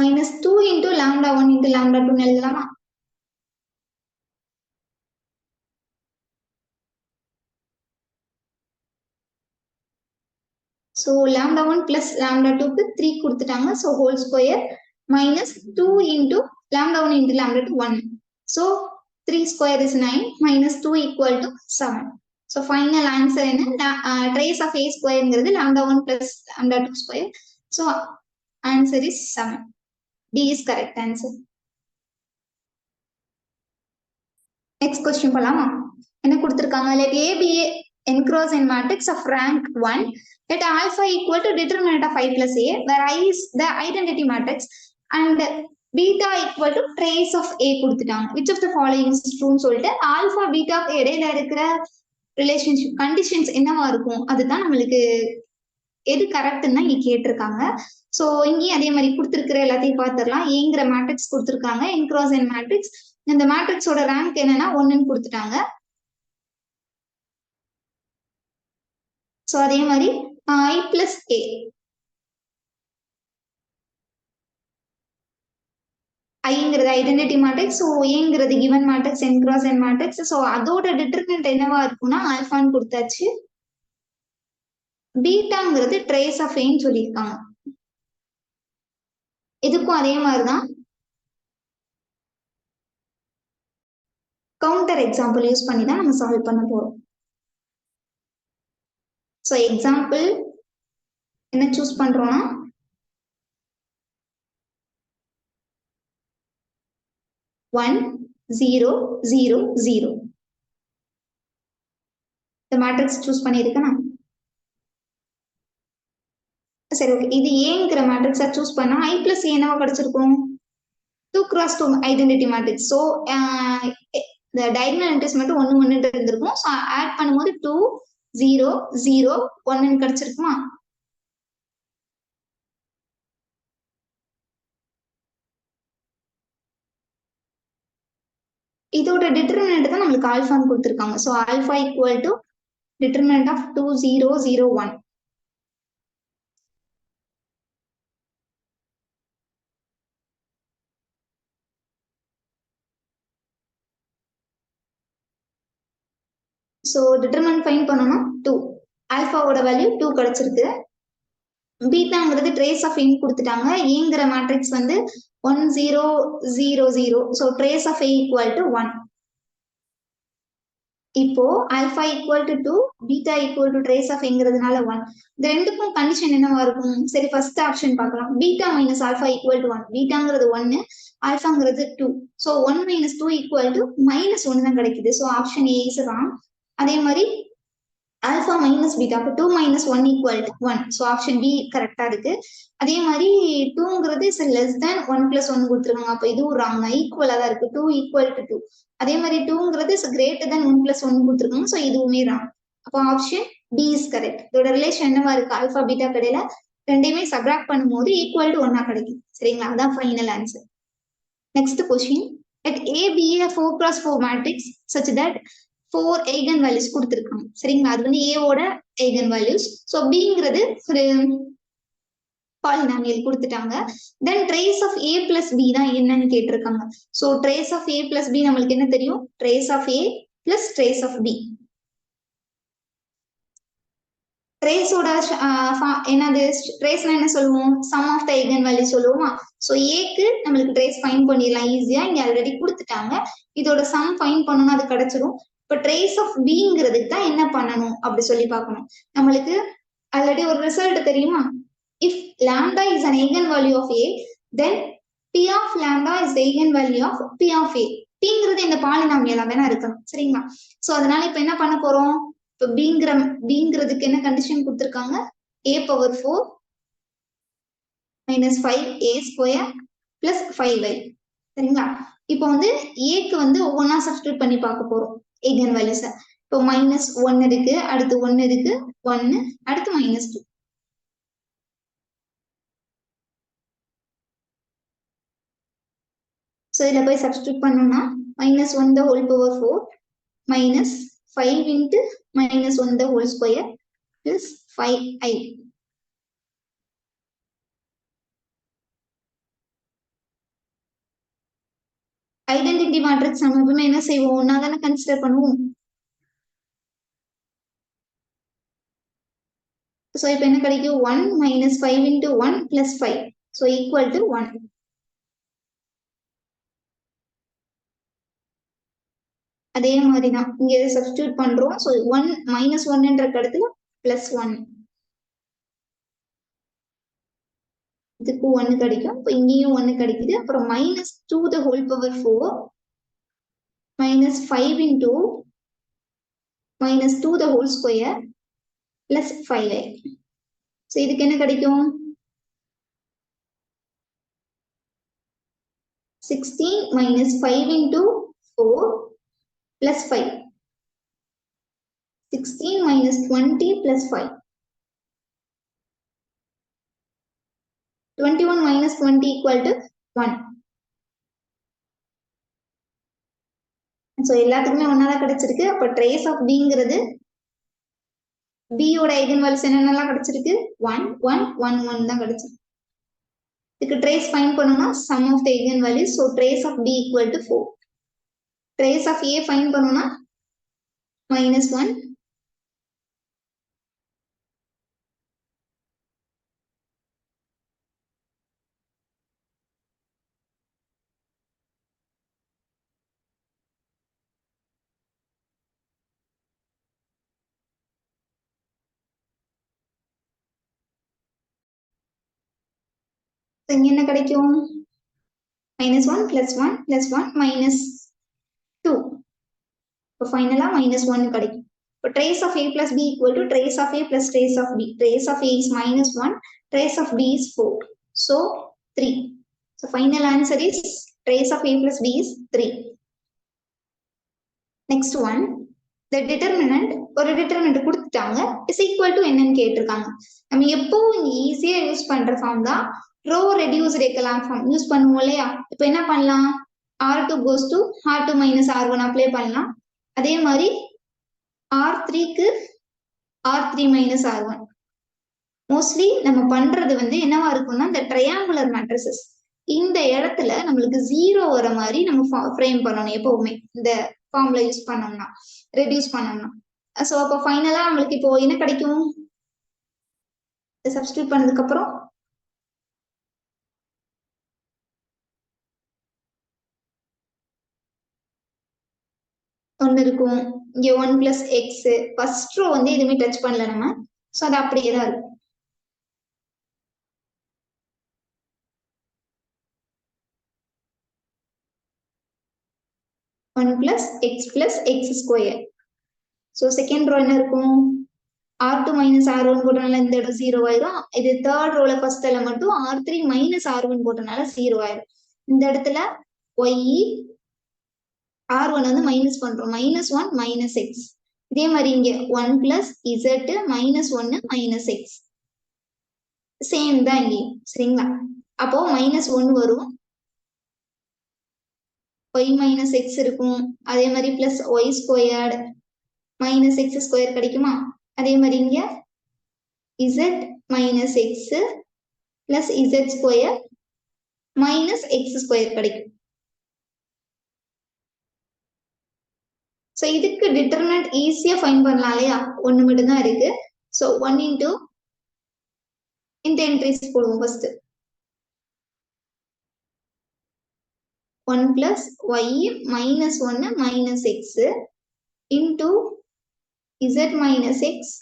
S1: minus 2 into lambda 1 into lambda 2 எழுதலாமா? So lambda 1 plus lambda 2 க்கு 3 கொடுத்துட்டாங்க. So whole square minus 2 into lambda 1 into lambda 2 1. So 3 square is 9 minus 2 equal to 7. So final answer என்ன? Trace of A squareங்கிறது lambda 1 plus lambda 2 square. So answer is 7. D is correct answer. Next question போலாமா? என்ன கொடுத்திருக்காங்க? Let A be n cross n matrix of rank 1. Let alpha equal to determinant of I plus A, where I is the identity matrix and beta equal to trace of A கொடுத்துட்டாங்க. Which of the following is true ன்னு சொல்லிட்டு alpha beta இடையில இருக்கிற relationship conditions என்னவா இருக்கும்? அதுதான் நம்மளுக்கு எது கரெக்ட்னு தான் இங்க கேட்டிருக்காங்க. சோ இங்கேயும் அதே மாதிரி கொடுத்திருக்கிற எல்லாத்தையும் பார்த்துடலாம். ஏங்கிற மேட்ரிக்ஸ் கொடுத்திருக்காங்க, n cross n மேட்ரிக்ஸ். இந்த மேட்ரிக்ஸோட ரேங்க் என்னன்னா 1ன்னு கொடுத்துட்டாங்க. சோ அதே மாதிரி I plus A, ஐங்கிறது ஐடென்டிட்டி மேட்ரிக்ஸ், ஸோ ஏங்கிறது given matrix n cross n matrix. So அதோட டிட்டர்மினன்ட் என்னவா இருக்கும்னா ஆல்பான்னு கொடுத்தாச்சு. பீட்டாங்கிறது ட்ரேஸ் ஆஃப் ஏன்னு சொல்லியிருக்காங்க. இதுக்கும் அதே மாதிரிதான் கவுண்டர் எக்ஸாம்பிள் யூஸ் பண்ணி தான் நம்ம சால்வ் பண்ண போறோம். ஸோ எக்ஸாம்பிள் என்ன சூஸ் பண்றோம்னா 1 0 0 0 இந்த மேட்ரிக்ஸ் சூஸ் பண்ணியிருக்கேன். சரி ஓகே, இது ஏங்கிற மேட்ரிக்ஸா சூஸ் பண்ணா I plus A என்னவா கிடைச்சிருக்கும்? 2 cross 2 ஐடென்டிட்டி மேட்ரிக்ஸ். ஸோ இந்த டயகனல் என்ட்ரிஸ் மட்டும் 1 1 இருந்திருக்கும். ஸோ ஆட் பண்ணும்போது 2 0 0 1 கிடைச்சிருக்குமா? இதோட டிட்டர்மினன்ட் தான் நம்மளுக்கு ஆல்பான்னு கொடுத்துருக்காங்க. So alpha equal to determinant of 2 0 0 1. So determinant find பண்ணணும் 2. ஆல்பாவோட வேல்யூ 2 கிடைச்சிருக்கு. பீட்டாங்கிறது ட்ரேஸ் ஆஃப் ஏன்னு கொடுத்துட்டாங்க. ஏங்கிற மேட்ரிக்ஸ் வந்து 1 0 0 0. So trace of A equal to 1. இப்போ alpha equal to 2, beta equal to trace of ஏங்கிறதுனால 1. இந்த ரெண்டுக்கும் கண்டிஷன் என்னவா இருக்கும்? சரி ஃபர்ஸ்ட் ஆப்ஷன் பார்க்கலாம். Beta minus alpha equal to 1. பீட்டாங்கிறது 1, ஆல்பாங்கிறது 2. ஸோ 1 மைனஸ் 2 ஈக்குவல் டு -1 தான் கிடைக்குது. So option A is wrong. அதே மாதிரி ஆல்பா மைனஸ் பீட்டா, அப்போ 2 minus 1 equal to 1. So option B கரெக்டா இருக்கு. அதே மாதிரி 2ங்கிறது லெஸ் தேன் 1 plus 1 கொடுத்துருக்காங்க. அப்போ இதுவும் ராங், ஈக்குவலா தான் இருக்கு. 2 equal to 2. அதே மாதிரி 2ங்கிறது கிரேட்டர் தேன் 1 plus 1 கொடுத்துருக்காங்க. ஸோ இதுவுமே ராங். அப்போ ஆப்ஷன் பி இஸ் கரெக்ட். இதோட ரிலேஷன் என்னவா இருக்கு? ஆல்பா பீட்டா கடையில ரெண்டையுமே சப்ராக்ட் பண்ணும்போது ஈக்குவல் டு 1 கிடைக்கும். சரிங்களா? அதான் final answer. Next question. Let A be a 4 cross 4 matrix such that 4 eigen values கொடுத்திருக்காங்க. சரிங்களா? அது வந்து A ஓட eigen values. So Bங்கிறது ஒரு பாலினாமியல் கொடுத்துட்டாங்க. Then trace of A plus B தான் என்னன்னு கேட்டிருக்காங்க. So trace of A plus B நம்மளுக்கு என்ன தெரியும்? Trace of A plus trace of B. ட்ரேஸோட என்னது ட்ரேஸ்னா என்ன சொல்லுவோம்? Sum of the eigen value சொல்லுவோமா? ஸோ ஏக்கு நம்மளுக்கு ட்ரேஸ் ஃபைன் பண்ணிடலாம் ஈஸியா. இங்க ஆல்ரெடி கொடுத்துட்டாங்க. இதோட சம் ஃபைன் பண்ணணும், அது கிடைச்சிரும். இப்போ ட்ரேஸ் ஆஃப் பிங்கிறதுக்கு தான் என்ன பண்ணணும் அப்படி சொல்லி பார்க்கணும். நம்மளுக்கு ஆல்ரெடி ஒரு ரிசல்ட் தெரியுமா? If lambda is an eigenvalue of A, then P of lambda is the eigenvalue of P of A. Pங்கிறது இந்த பாலினாமியலா தானே இருக்கணும். சரிங்களா? ஸோ அதனால இப்போ என்ன பண்ண போறோம்? இப்போ பீங்கிறதுக்கு என்ன கண்டிஷன் கொடுத்துருக்காங்க? A power 4 minus 5A square plus 5y. சரிங்களா? இப்போ வந்து ஏக்கு வந்து ஒவ்வொன்றா சப்ஸ்டியூட் பண்ணி பார்க்க போறோம் eigen values. இப்போ -1 இருக்கு, அடுத்து 1 இருக்கு, 1 அடுத்து -2. ஸோ இதில் போய் சப்ஸ்டியூட் பண்ணோம்னா -1 the whole power 4 minus 5 into -1 the whole square plus 5i. Identity matrix நம்ம எப்பவுமே என்ன செய்வோம்? ஒன்னா தானே கன்சிடர் பண்ணுவோம். ஸோ இப்போ என்ன கிடைக்கும்? 1 minus 5 into 1 plus 5. So equal to 1. அதே மாதிரி தான் இங்க சப்ஸ்டியூட் பண்றோம். ஸோ 1 -1ன்ற இடத்துல +1. இதுக்கு 1 கிடைக்கும். இப்போ இங்கேயும் 1 கிடைக்குது. அப்புறம் -2 the whole power 4 minus 5 into -2 the whole square plus 5i. So இதுக்கு என்ன கிடைக்கும்? 16 minus 5 into 4 plus 5. 16 minus 20 plus 5. 21 minus 20 equal to 1. So எல்லாத்துக்குமே ஒன்னாதான் கிடைச்சிருக்கு. அப்போ ட்ரேஸ் ஆஃப் பிங்கிறது பியோட ஐகன் வேல்யூஸ் என்னென்னலாம் கிடைச்சிருக்கு? 1 1 1 1 தான் கிடைச்சிருக்கு. இதுக்கு ட்ரேஸ் ஃபைண்ட் பண்ணோம்னா sum of the eigenvalues. So trace of B equal to 4. Trace of A find பண்ணோம்னா -1 இங்க என்ன கிடைக்கும்? -1 plus 1 plus 1 -2. இப்போ ஃபைனலா -1 கிடைக்கும். இப்போ trace of a plus b equal to trace of a plus trace of b. Trace of a is -1, trace of b is 4. So 3. So final answer is trace of a plus b is 3. Next one, the determinant ஒரு determinant கொடுத்துட்டாங்க is equal to என்னன்னு கேட்டிருக்காங்க. நம்ம எப்பவும் ஈஸியா use பண்ற form தான் row reduced echelon form use பண்ணுவோம் இல்லையா? இப்போ என்ன பண்ணலாம்? R2 goes to R2 minus R1 apply பண்ணலாம். அதே மாதிரி R3க்கு R3 minus R1. மோஸ்ட்லி நம்ம பண்றது வந்து என்னவா இருக்கும்னா இந்த ட்ரையாங்குலர் மேட்ரிசஸ் இந்த இடத்துல நம்மளுக்கு 0 வர மாதிரி நம்ம ஃப்ரேம் பண்ணணும் எப்பவுமே இந்த ஃபார்ம்ல யூஸ் பண்ணோம்னா ரெடியூஸ் பண்ணோம்னா. ஸோ அப்போ ஃபைனலா நம்மளுக்கு இப்போ என்ன கிடைக்கும்? சப்ஸ்டியூட் பண்ணதுக்கு அப்புறம் ஒன்னு இருக்கும். இங்க 1 plus x ஃபர்ஸ்ட் ரோ வந்து எதுவுமே டச் பண்ணல நம்ம. ஸோ அது அப்படியே தான் இருக்கும். One plus x square. So second row என்ன இருக்கும்? R2 minus R1 போட்டனால இந்த இடம் 0 ஆயிரும். இது தேர்ட் ரோல ஃபர்ஸ்ட் எலிமெண்ட்டும் R3 minus R1 போட்டனால 0 ஆயிரும். இந்த இடத்துல y R1 வந்து மைனஸ் பண்றோம். -1 minus x. இதே மாதிரி இங்க 1 plus z -1 minus x. Same தான் இங்கே. சரிங்களா? அப்போ -1 வரும். y minus x இருக்கும். அதே மாதிரி plus y squared minus x square கிடைக்குமா? அதே மாதிரி இங்க z minus x plus z square minus x square கிடைக்கும். ஸோ இதுக்கு டிட்டர்மினன்ட் ஈஸியா ஃபைண்ட் பண்ணலாம் இல்லையா? ஒன்று மட்டும் தான் இருக்கு. ஸோ 1 இன்டூ இந்த என்ட்ரிஸ் போடுவோம் first. 1 plus y minus 1 minus x into z minus x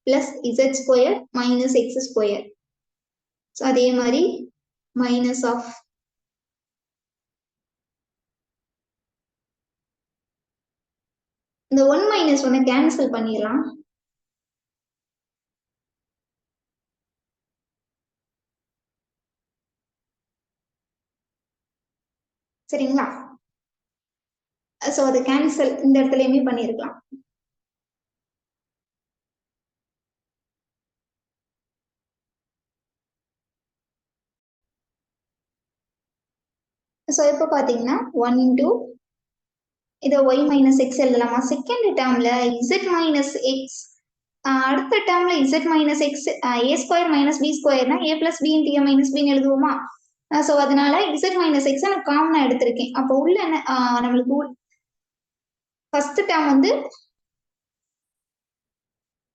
S1: plus z square minus x square. So அதே மாதிரி மைனஸ் ஆஃப் இந்த 1 மைனஸ் 1 கேன்சல் பண்ணிடலாம். சரிங்களா? சோ அது கேன்சல் இந்த இடத்துலயுமே பண்ணிருக்கலாம். சோ இப்ப பாத்தீங்கன்னா 1 இன்டூ இதை ஒய் மைனஸ் எக்ஸ் எழுதலாமா? செகண்ட் டேர்ம்ல இசட் மைனஸ் எக்ஸ், அடுத்த டேர்ம்ல Z minus X A square minus B ஸ்கொயர்னா A plus B into A minus பின்னு எழுதுவோமா? சோ அதனால இசட் மைனஸ் எக்ஸ் நான் காமனா எடுத்திருக்கேன். அப்போ உள்ள என்ன நம்மளுக்கு ஃபர்ஸ்ட் டேர்ம் வந்து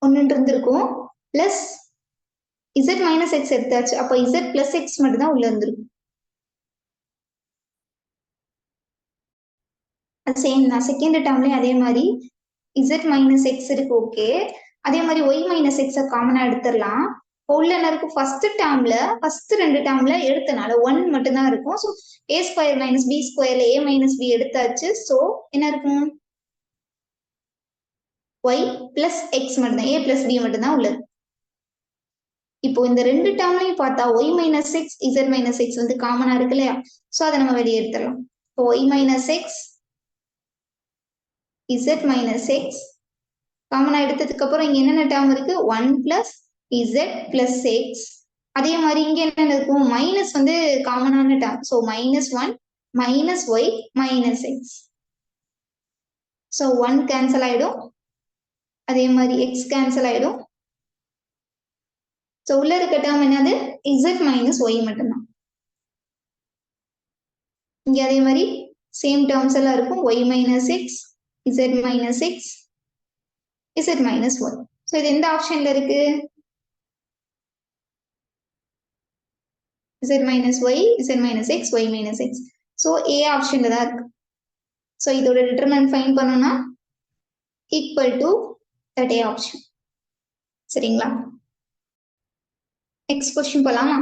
S1: ஒன்னு இருந்திருக்கும் பிளஸ் இசட் மைனஸ் எக்ஸ் எடுத்தாச்சு. அப்போ இசட் பிளஸ் எக்ஸ் மட்டும் தான் உள்ள இருந்திருக்கும். சேம் தான் செகண்ட் டேர்ம்லயும் அதே மாதிரி இசட் மைனஸ் எக்ஸ் இருக்கு. ஓகே, அதே மாதிரி ஒய் மைனஸ் எக்ஸை காமனா எடுத்துடலாம். உள்ள என்ன இருக்கும்? ஃபர்ஸ்ட் டேர்ம்ல ஃபர்ஸ்ட் ரெண்டு டேர்ம்ல எடுத்தனால 1 மட்டும் தான் இருக்கும். So a square minus B ஸ்கொயர்ல A minus B எடுத்தாச்சு. ஸோ என்ன இருக்கும்? ஒய் பிளஸ் எக்ஸ் மட்டும் தான், ஏ பிளஸ் பி மட்டும் தான் உள்ளது. இப்போ இந்த ரெண்டு டேர்ம்லையும் பார்த்தா y minus x z minus x வந்து காமனா இருக்கு இல்லையா? ஸோ அதை நம்ம வெளியே எடுத்துடலாம். இப்போ y minus x z minus x காமனா எடுத்ததுக்கு அப்புறம் இங்க என்னென்ன டேர்ம் இருக்கு? 1 பிளஸ் இசட் பிளஸ் எக்ஸ். அதே மாதிரி இங்க என்ன இருக்கும்? மைனஸ் வந்து காமனான term. So minus 1 minus y minus x. So 1 cancel ஆயிடும், அதே மாதிரி எக்ஸ் கேன்சல் ஆயிடும். ஸோ உள்ள இருக்க டேர்ம் என்னது? இசட் மைனஸ் ஒய் மட்டும்தான். இங்க அதே மாதிரி சேம் டேர்ம்ஸ் எல்லாம் இருக்கும். Y minus x z minus x z minus y. So இது எந்த ஆப்ஷன்ல இருக்கு? z minus y, z minus x, y minus x. So A ஆப்ஷன்ல தான் இருக்கு. ஸோ இதோட டிட்டர்மினன்ட் ஃபைண்ட் பண்ணோம்னா equal to that A option. சரிங்களா? நெக்ஸ்ட் கொஸ்டின் போலாமா?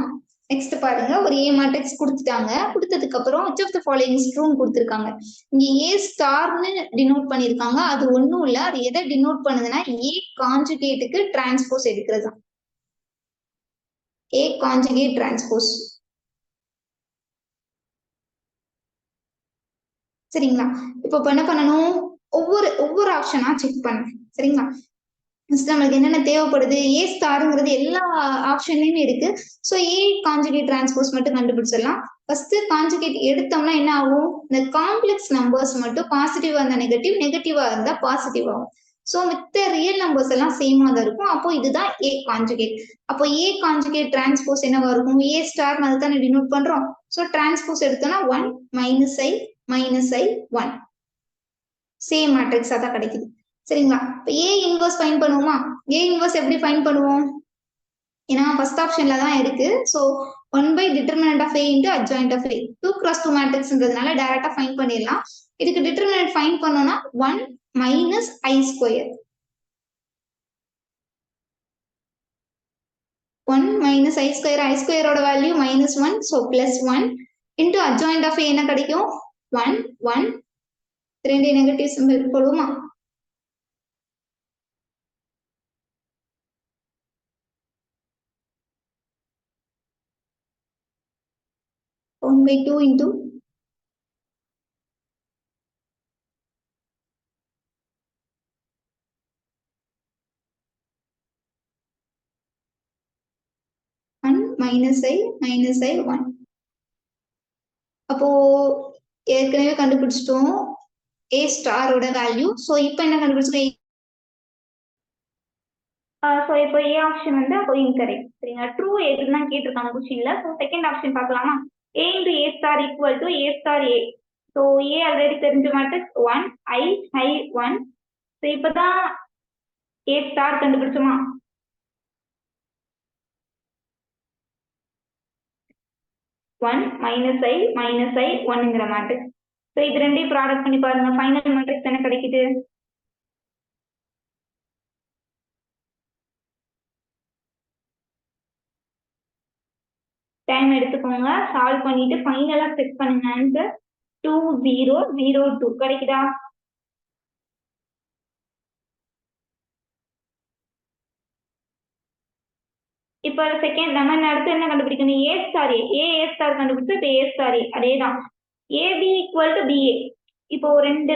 S1: நெக்ஸ்ட் பாருங்க, ஒரு A மேட்ரிக்ஸ் கொடுத்துட்டாங்க. கொடுத்ததுக்கு அப்புறம் which of the following is true கொடுத்திருக்காங்க. இங்க A ஸ்டார்னு டினோட் பண்ணிருக்காங்க. அது ஒண்ணும் இல்ல, அது எதை டினோட் பண்ணுதுன்னா A கான்ஜுகேட்டுக்கு டிரான்ஸ்போஸ் எடுக்கிறது தான். A conjugate transpose. சரிங்களா? இப்போ என்ன பண்ணணும்? ஒவ்வொரு ஆப்ஷனா செக் பண்ணணும். சரிங்களா? நம்மளுக்கு என்னென்ன தேவைப்படுது? ஏ ஸ்டாருங்கிறது எல்லா ஆப்ஷன்லயுமே இருக்கு. ஸோ ஏ கான்ஜுகேட் டிரான்ஸ்போஸ் மட்டும் கண்டுபிடிச்சிடலாம். ஃபர்ஸ்ட் கான்ஜுகேட் எடுத்தோம்னா என்ன ஆகும்? இந்த காம்ப்ளெக்ஸ் நம்பர்ஸ் மட்டும் பாசிட்டிவா இருந்தா நெகட்டிவ், நெகட்டிவா இருந்தா பாசிட்டிவ் ஆகும். ஸோ மித்த ரியல் நம்பர்ஸ் எல்லாம் சேமா தான் இருக்கும். அப்போ இதுதான் ஏ கான்ஜுகேட். அப்போ ஏ கான்ஜுகேட் டிரான்ஸ்போஸ் என்னவா இருக்கும்? ஏ ஸ்டார் அதை தானே டினோட் பண்றோம். ஸோ டிரான்ஸ்போஸ் எடுத்தோம்னா 1 minus i minus i 1 same மேட்ரிக்ஸா தான் கிடைக்குது. சரிங்களா? இப்போ ஏ இன்வர்ஸ் ஃபைண்ட் பண்ணுவோமா? ஏ இன்வர்ஸ் எப்படி ஃபைண்ட் பண்ணுவோம்? ஏன்னா ஃபர்ஸ்ட் ஆப்ஷன்ல தான் இருக்கு. So 1 by determinant of A into adjoint of A 2 cross 2 மேட்ரிக்ஸ்ன்றதுனால டைரக்டா ஃபைண்ட் பண்ணிடலாம். இதுக்கு டிட்டர்மினன்ட் ஃபைண்ட் பண்ணோம்னா 1 minus i square, 1 minus i square, i ஸ்கொயரோட value minus 1, so plus 1 into adjoint of A என்ன கிடைக்கும்? 1 1 ரெண்டு நெகட்டிவ் சிம்பிள் போடுவோமா? One by two into minus i minus i 1. அப்போ ஏற்கனவே கண்டுபிடிச்சிட்டோம் ஏ ஸ்டாரோட வேல்யூ. ஸோ இப்போ என்ன கண்டுபிடிச்சிட்டோம்?
S2: ஸோ இப்போ ஏ ஆப்ஷன் வந்து அப்போ இன்கரெக்ட். சரிங்களா? ட்ரூ எதுன்னு தான் கேட்டிருக்காங்க கொஸ்டின்ல. ஸோ செகண்ட் ஆப்ஷன் பார்க்கலாமா? A into A star equal to A star A. So A already தெரிஞ்ச மேட்ரிக்ஸ் 1 ஐ ஐ 1. ஸோ இப்போதான் ஏ ஸ்டார் கண்டுபிடிச்சோமா? ஒன் மைனஸ் ஐ ஒன்னுங்கிற மேட்ரிக்ஸ். ஸோ இது ரெண்டையும் ப்ராடக்ட் பண்ணி பாருங்க. ஃபைனல் மேட்ரிக்ஸ் என்ன கிடைக்குது? டைம் எடுத்துக்கோங்க, சால்வ் பண்ணிட்டு ஃபைனலா செக் பண்ணுங்க. ஆன்சர் 2002 கிடைக்குதா? இப்போ செகண்ட் நம்ம அடுத்து என்ன கண்டுபிடிக்கணும்? ஏ ஸ்டார் ஏ ஸ்டார் கண்டுபிடிச்சு இப்போ ஏ ஸ்டார் அதே தான். AB equal to BA. இப்போ ரெண்டு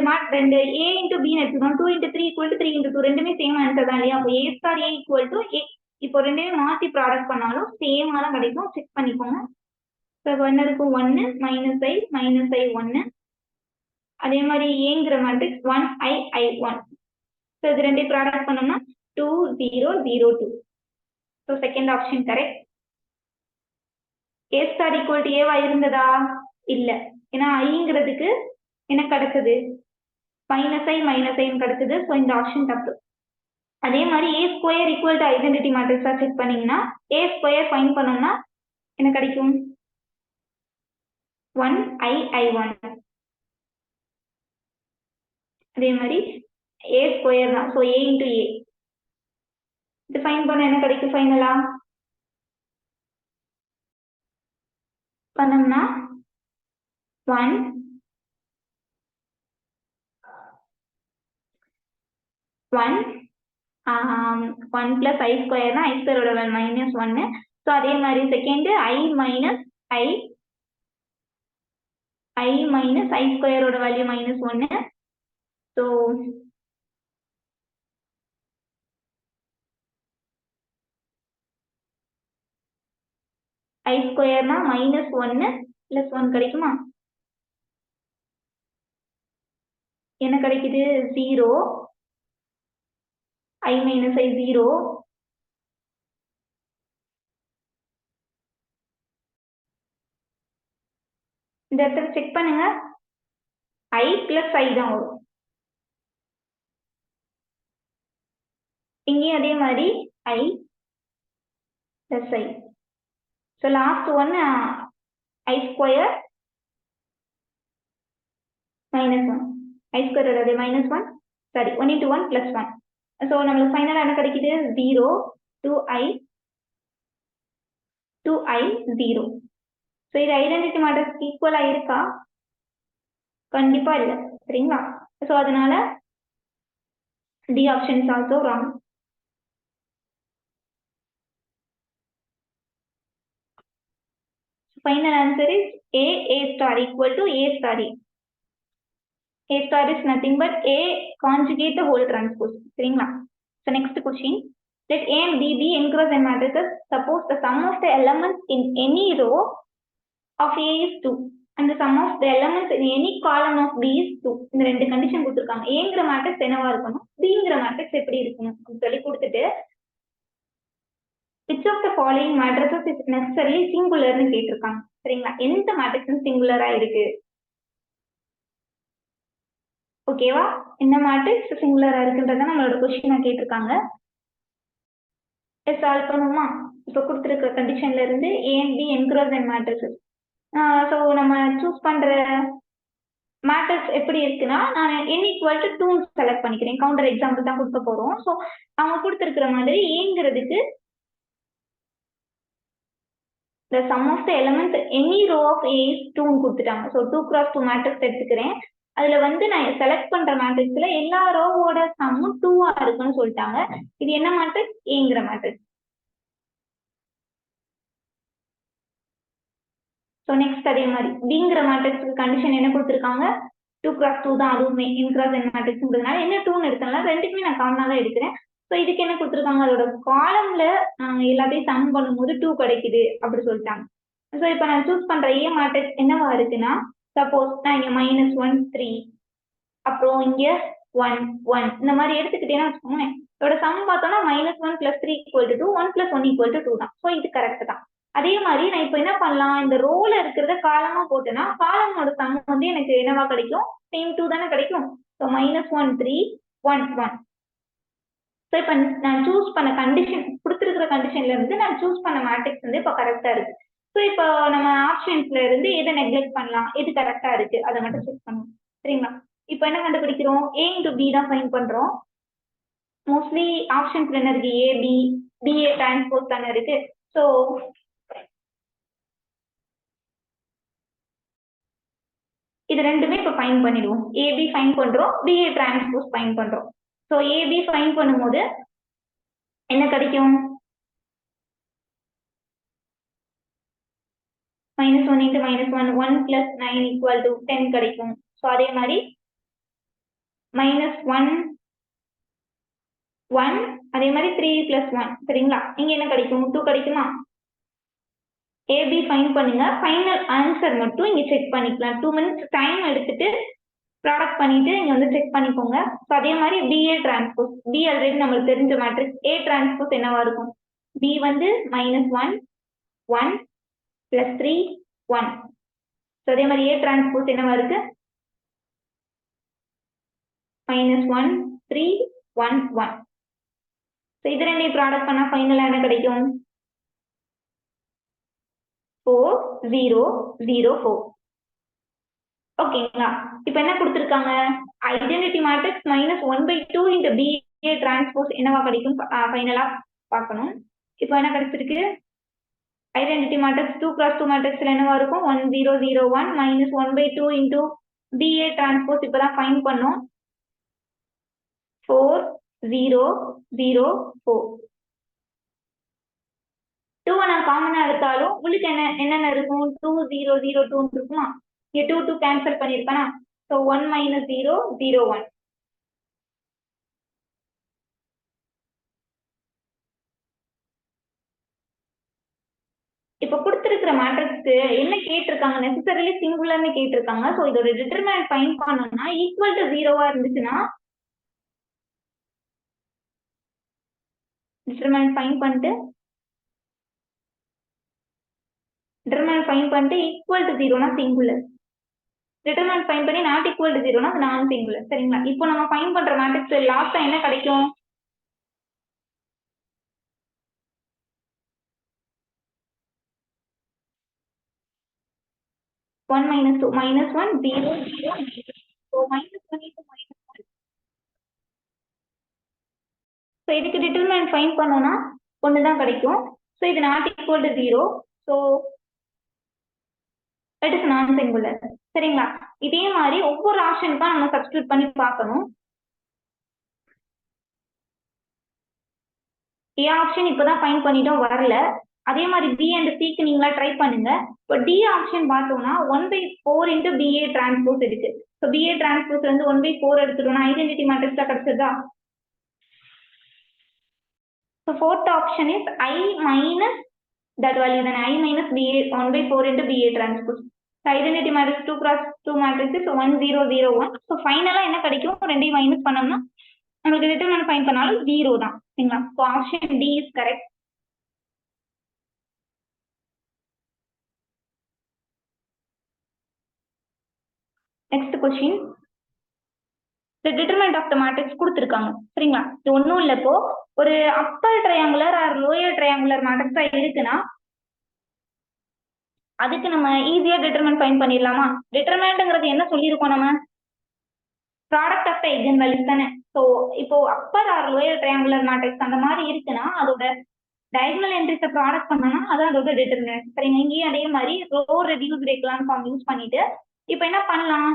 S2: ஏ இன்டு பி எடுத்துக்கணும். 2 இன்டு 3 ஈக்குவல் டு 3 இன்டு 2 ரெண்டுமே சேம் ஆன்சர் தான் இல்லையா? அப்போ ஏ ஸ்டார் ஏ ஈக்குவல் டு ஏ. இப்போ ரெண்டுமே மாற்றி ப்ராடக்ட் பண்ணாலும் சேமாக தான் கிடைக்கும். செக் பண்ணிக்கோங்க. இப்போ என்ன இருக்கும்? 1 மைனஸ் ஐ 1. அதே மாதிரி ஏங்கிற மேட்ரிக்ஸ் 1 ஐ 1. ஸோ இது ரெண்டையும் ப்ராடக்ட் பண்ணோம்னா 2002. So second option correct. A star equal to ஏவா இருந்ததா? இல்ல. ஏன்னா ஐங்கிறதுக்கு என்ன கிடைச்சது? மைனஸ் ஐ கிடைச்சது. ஸோ இந்த ஆப்ஷன் தப்பு. அதே மாதிரி A square equal to identity மேட்ரிக்ஸா செக் பண்ணீங்கன்னா ஏ ஸ்கொயர் ஃபைன் பண்ணோம்னா என்ன கிடைக்கும்? 1 ஐ 1. அதே மாதிரி ஏ ஸ்கொயர் தான். ஸோ ஏ இன்டு ஏ. இது ஃபைன் பண்ண என்ன கிடைக்கும் ஃபைனலா? பண்ணோம்னா 1 பிளஸ் ஐ ஸ்கொயர்னா ஐ ஸ்கொயரோட மைனஸ் 1. ஸோ அதே மாதிரி செகண்ட் ஐ மைனஸ் ஐ ஸ்கொயரோட வேல்யூ மைனஸ் 1. ஸோ ஐ ஸ்கொயர்னா மைனஸ் 1 பிளஸ் 1 கிடைக்குமா? என்ன கிடைக்குது? 0. I minus i 0. இந்த இடத்துல செக் பண்ணுங்க. ஐ பிளஸ் ஐ தான் வரும். இங்கேயும் அதே மாதிரி ஐ பிளஸ் ஐ. ஸோ லாஸ்ட் ஒன் ஐ ஸ்கொயர் மைனஸ் 1. ஐ ஸ்கொயர் அதே minus 1. Sorry 1 into 1 plus 1. So நம்மளுக்கு ஃபைனலாக என்ன கிடைக்குது? 0 2i 0. ஸோ இது ஐடென்டிட்டி மேட்ரிக்ஸ் ஈக்குவலாக இருக்கா? கண்டிப்பாக இல்லை. சரிங்களா? ஸோ அதனால D option is also wrong. Final answer is A star equal to A star A. A star is nothing but A conjugate the whole transpose. சரிங்களா? So next question. Let A and B be n-cross n matrices. Suppose the sum of the elements in any row of A is 2 and the sum of the elements in any column of B is 2. இந்த ரெண்டு condition கொடுத்துருக்காங்க. ஏங்கிற matrix என்னவா இருக்கணும், பிங்கிற matrix எப்படி இருக்கணும் சொல்லி கொடுத்துட்டு which of the following matrices is necessarily singular னு கேட்டிருக்காங்க. சரிங்களா? எந்த மேட்ரிக்ஸ் சிங்குலரா இருக்கு? ஓகேவா? என்ன மேட்ரிக்ஸ் சிங்குலரா இருக்குன்றத நம்மளோட கொஸ்டினா கேட்டிருக்காங்க. சால்வ் பண்ணுவோமா? இப்போ கொடுத்துருக்க கண்டிஷன்ல இருந்து A and B n-cross n matrices. So நம்ம சூஸ் பண்ற மேட்ரிக்ஸ் எப்படி இருக்குன்னா, நான் n equal to 2 செலக்ட் பண்ணிக்கிறேன். கவுண்டர் எக்ஸாம்பிள் தான் கொடுக்க போறோம். ஸோ அவங்க கொடுத்துருக்கிற மாதிரி ஏங்கிறதுக்கு the sum of the elements any row of A is 2 கொடுத்துட்டாங்க. ஸோ 2 cross 2 மேட்ரிக்ஸ் எடுத்துக்கிறேன். அதுல வந்து நான் செலக்ட் பண்ற மேட்ரிக்ஸ்ல எல்லா ரோவோட சம்மும் 2-ஆ இருக்குன்னு சொல்லிட்டாங்க. இது என்ன மேட்ரிக்ஸ்? ஏங்கிற மேட்ரிக்ஸ். ஸோ நெக்ஸ்ட் அதே மாதிரி பிங்கிற மேட்ரிக்ஸ்க்கு கண்டிஷன் என்ன கொடுத்துருக்காங்க? 2 cross 2 தான், அதுவுமே n-cross n மேட்ரிக்ஸ்ங்கிறதுனால என்ன 2ன்னு எடுத்தனால ரெண்டுக்குமே நான் காமனா தான் எடுக்கிறேன். ஸோ இதுக்கு என்ன கொடுத்துருக்காங்க? அதோட காலம்ல எல்லாத்தையும் சம் பண்ணும்போது 2 கிடைக்குது அப்படி சொல்லிட்டாங்க. ஸோ இப்போ நான் சூஸ் பண்ற ஏ மேட்ரிக்ஸ் என்னவா இருக்குன்னா, சப்போஸ் நான் இங்க -1 3, அப்புறம் இங்க 1 1 இந்த மாதிரி எடுத்துக்கிட்டேன்னா வச்சுக்கோங்க, இதோட சம் பார்த்தோம்னா -1 + 3 = 2, 1 + 1 = 2 தான். ஸோ இது கரெக்ட் தான். அதே மாதிரி நான் இப்போ என்ன பண்ணலாம், இந்த ரோல இருக்கிறத காலமா போட்டேன்னா காலமோட சம் வந்து எனக்கு என்னவா கிடைக்கும், சேம் 2 தானே கிடைக்கும். ஸோ -1 3 1 1. ஸோ இப்போ நான் சூஸ் பண்ண கண்டிஷன் கொடுத்துருக்கிற கண்டிஷன்ல இருந்து நான் சூஸ் பண்ண மேட்ரிக்ஸ் வந்து இப்போ கரெக்டா இருக்கு. ஸோ இப்போ நம்ம ஆப்ஷன்ஸ்ல இருந்து எதை நெக்லெக்ட் பண்ணலாம், எது கரெக்டா இருக்கு அதை மட்டும் செக் பண்ணணும். சரிங்களா? இப்போ என்ன கண்டுபிடிக்கிறோம், A into B தான் ஃபைண்ட் பண்றோம். மோஸ்ட்லி ஆப்ஷன்ஸ்ல என்ன இருக்கு, A B BA டிரான்ஸ்போஸ் தானே இருக்கு. ஸோ இது ரெண்டுமே இப்போ ஃபைண்ட் பண்ணிடுவோம். AB ஃபைண்ட் பண்றோம், BA டிரான்ஸ்போஸ் ஃபைண்ட் பண்றோம். ஸோ AB ஃபைண்ட் பண்ணும்போது என்ன கிடைக்கும், -1 into -1 1 + 9 = 10 கிடைக்கும். ஸோ அதே மாதிரி -1 1 அதே மாதிரி 3 + 1 சரிங்களா, இங்க என்ன கிடைக்கும் 2 கிடைக்குமா. AB ஃபைண்ட் பண்ணுங்க, ஃபைனல் ஆன்சர் மட்டும் இங்க செக் பண்ணிக்கலாம். 2 minutes டைம் எடுத்துட்டு ப்ராடக்ட் பண்ணிட்டு இங்க வந்து செக் பண்ணிக்கோங்க. ஸோ அதே மாதிரி BA டிரான்ஸ்போஸ், B ஆல்ரெடி நம்மளுக்கு தெரிஞ்ச மேட்ரிக்ஸ், A டிரான்ஸ்போஸ் என்னவா இருக்கும், B வந்து -1 1 + 3 1. ஸோ அதே மாதிரி A டிரான்ஸ்போஸ் என்னவா இருக்கு, -1 3 1 1. ஸோ இது ரெண்டையும் ப்ராடக்ட் பண்ணா ஃபைனலா என்ன கிடைக்கும், 4 0 0 4. ஓகேங்களா? இப்போ என்ன கொடுத்துருக்காங்க, identity matrix -1/2 into BA transpose என்னவா கிடைக்கும் ஃபைனலா பார்க்கணும். இப்போ என்ன கிடைச்சிருக்கு, ஐடென்டிட்டி மேட்ரிக்ஸ் 2 × 2 மேட்ரிக்ஸ்ல என்னவா இருக்கும், 1 0 0 1 -1/2 into BA டிரான்ஸ்போஸ் இப்பதான் ஃபைண்ட் பண்ணோம், 4 0 0 4. 2 நான் காமனா எடுத்தாலும் உங்களுக்கு என்னென்ன இருக்கும், 2 0 0 2 இருக்குமா, இங்க 2 2 கேன்சல் பண்ணிருக்கேனா. ஸோ 1 - 0 0 1. இப்போ கொடுத்திருக்கிற மேட்ரிக்ஸ்க்கு என்ன கேட்டிருக்காங்க, நெசசரிலி சிங்குலர்னு கேட்டிருக்காங்க. ஸோ இதோட டிட்டர்மினன்ட் ஃபைண்ட் பண்ணணும்னா ஈக்குவல் டு 0வா இருந்துச்சுன்னா டிட்டர்மினன்ட் ஃபைண்ட் பண்ணிட்டு ஈக்குவல் டு 0னா சிங்குலர், டிட்டர்மினன்ட் ஃபைண்ட் பண்ணி நாட் ஈக்குவல் டு 0னா நான் சிங்குலர். சரிங்களா? இப்போ நம்ம ஃபைண்ட் பண்ற மேட்ரிக்ஸ் லாஸ்டா என்ன கிடைக்கும், -1 -2 -1 0 0 ஸோ -1 into -1. ஸோ இதுக்கு டிட்டர்மினன்ட் ஃபைண்ட் பண்ணோம்னா 1 தான் கிடைக்கும். ஸோ இது not equal to 0, so it is non singular. சரிங்களா? இதே மாதிரி ஒவ்வொரு ஆப்ஷனுக்கும் நம்ம சப்ஸ்டிட்யூட் பண்ணி பார்க்கணும். A ஆப்ஷன் இப்பதான் ஃபைண்ட் பண்ணிட்டோம் வரல, அதே மாதிரி B and Cக்கு நீங்களா ட்ரை பண்ணுங்க. இப்போ D ஆப்ஷன் பார்த்தோம்னா 1/4 into BA டிரான்ஸ்போஸ் இருக்கு. ஸோ BA டிரான்ஸ்போஸ் வந்து 1/4 எடுத்துட்டோம்னா ஐடென்டிட்டி மேட்ரிக்ஸ்ல கிடைச்சதா. So fourth option is I minus that value, then I minus BA 1/4 into BA transpose. So identity matrix 2 × 2 matrix is 1 0 0 1. So ஃபைனலா என்ன கிடைக்கும், ரெண்டையும் மைனஸ் பண்ணோம்னா நமக்கு டிட்டர்மினன்ட் ஃபைண்ட் பண்ணாலும் 0 தான். சரிங்களா? So option D is correct. Next question, the determinant of the matrix கொடுத்திருக்காங்க. சரிங்களா? இது ஒன்றும் இல்லை, இப்போ ஒரு upper triangular or lower triangular மேட்ரிக்ஸா இருக்குன்னா அதுக்கு நம்ம ஈஸியா டிட்டர்மினன்ட் ஃபைண்ட் பண்ணிடலாமா. டிட்டர்மினன்ட்ங்கிறது என்ன சொல்லியிருக்கோம், நம்ம product of the eigenvalues தானே. ஸோ இப்போ upper or lower triangular matrix அந்த மாதிரி இருக்குன்னா அதோட டயகனல் என்ட்ரிஸை ப்ராடக்ட் பண்ணோம்னா அதான் அதோட டிட்டர்மினன்ட். சரிங்க, இங்கேயும் அதே மாதிரி row reduced echelon form use பண்ணிட்டு இப்போ என்ன பண்ணலாம்,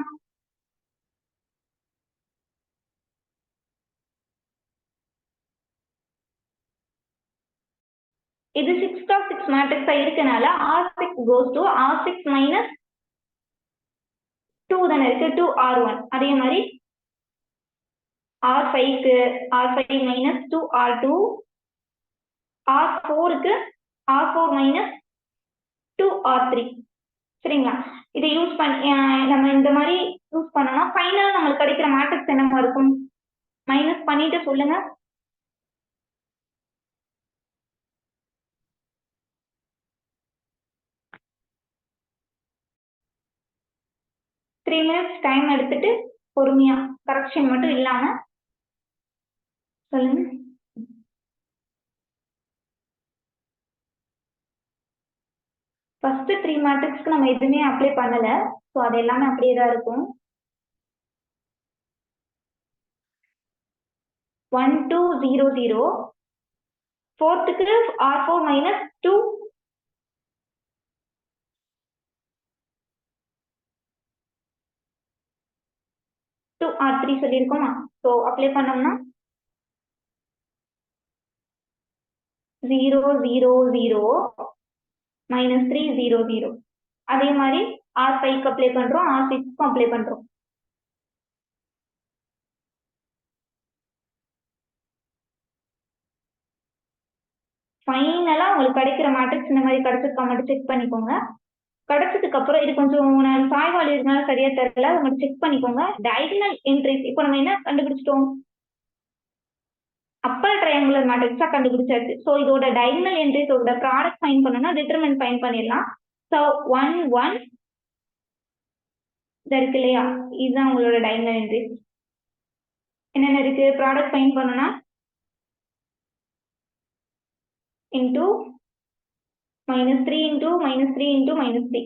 S2: இது 6 × 6 மேட்ரிக்ஸா இருக்கனால R6 goes to R6 minus 2 தானே இருக்கு, 2R1. அதே மாதிரி R5க்கு R5 minus 2R2, R4க்கு R4 minus 2R3. சரிங்களா? இதை யூஸ் பண்ணி நம்ம இந்த மாதிரி யூஸ் பண்ணோம்னா ஃபைனலா நம்மளுக்கு கிடைக்கிற மேட்ரிக்ஸ் என்னமா இருக்கும், மைனஸ் பண்ணிட்டு சொல்லுங்க. த்ரீ மினிட்ஸ் டைம் எடுத்துட்டு பொறுமையா கரெக்ஷன் மட்டும் இல்லாம சொல்லுங்க. ஃபர்ஸ்ட் 3 மேட்ரிக்ஸ்க்கு நம்ம எதுவுமே அப்ளை பண்ணல, ஸோ அது எல்லாமே அப்படியே தான் இருக்கும். 1 2 0 0 4க்கு R4 மைனஸ் 2 2 R3 சொல்லியிருக்கோமா? ஸோ அப்ளை பண்ணோம்னா 0 0 0 மைனஸ் 3 0 0. அதே மாதிரி R5க்கு அப்ளை பண்றோம், R6க்கும் அப்ளை பண்றோம். ஃபைனலா உங்களுக்கு கிடைக்கிற மேட்ரிக்ஸ் இந்த மாதிரி கிடைச்சிருக்கா மட்டும் செக் பண்ணிக்கோங்க. கிடைச்சதுக்கு அப்புறம் இது கொஞ்சம் நான் சாய்வாளி இருந்தாலும் சரியா தெரியல, அதை மட்டும் செக் பண்ணிக்கோங்க. டயகனல் என்ட்ரிஸ் இப்போ நம்ம என்ன கண்டுபிடிச்சிட்டோம்? அப்பர் ட்ரையாங்குலர் மேட்ரிக்ஸா கண்டுபிடிச்சாச்சு. ஸோ இதோட டயகனல் என்ட்ரிஸோட ப்ராடக்ட் ஃபைன் பண்ணணும்னா டிட்டர்மினன்ட் ஃபைன் பண்ணிடலாம். ஸோ 1 1 இருக்கு இல்லையா, இதுதான் உங்களோட டயகனல் என்ட்ரிஸ். என்னென்ன இருக்கு? ப்ராடக்ட் ஃபைன் பண்ணணும்னா into minus 3 into minus 3 into minus 3.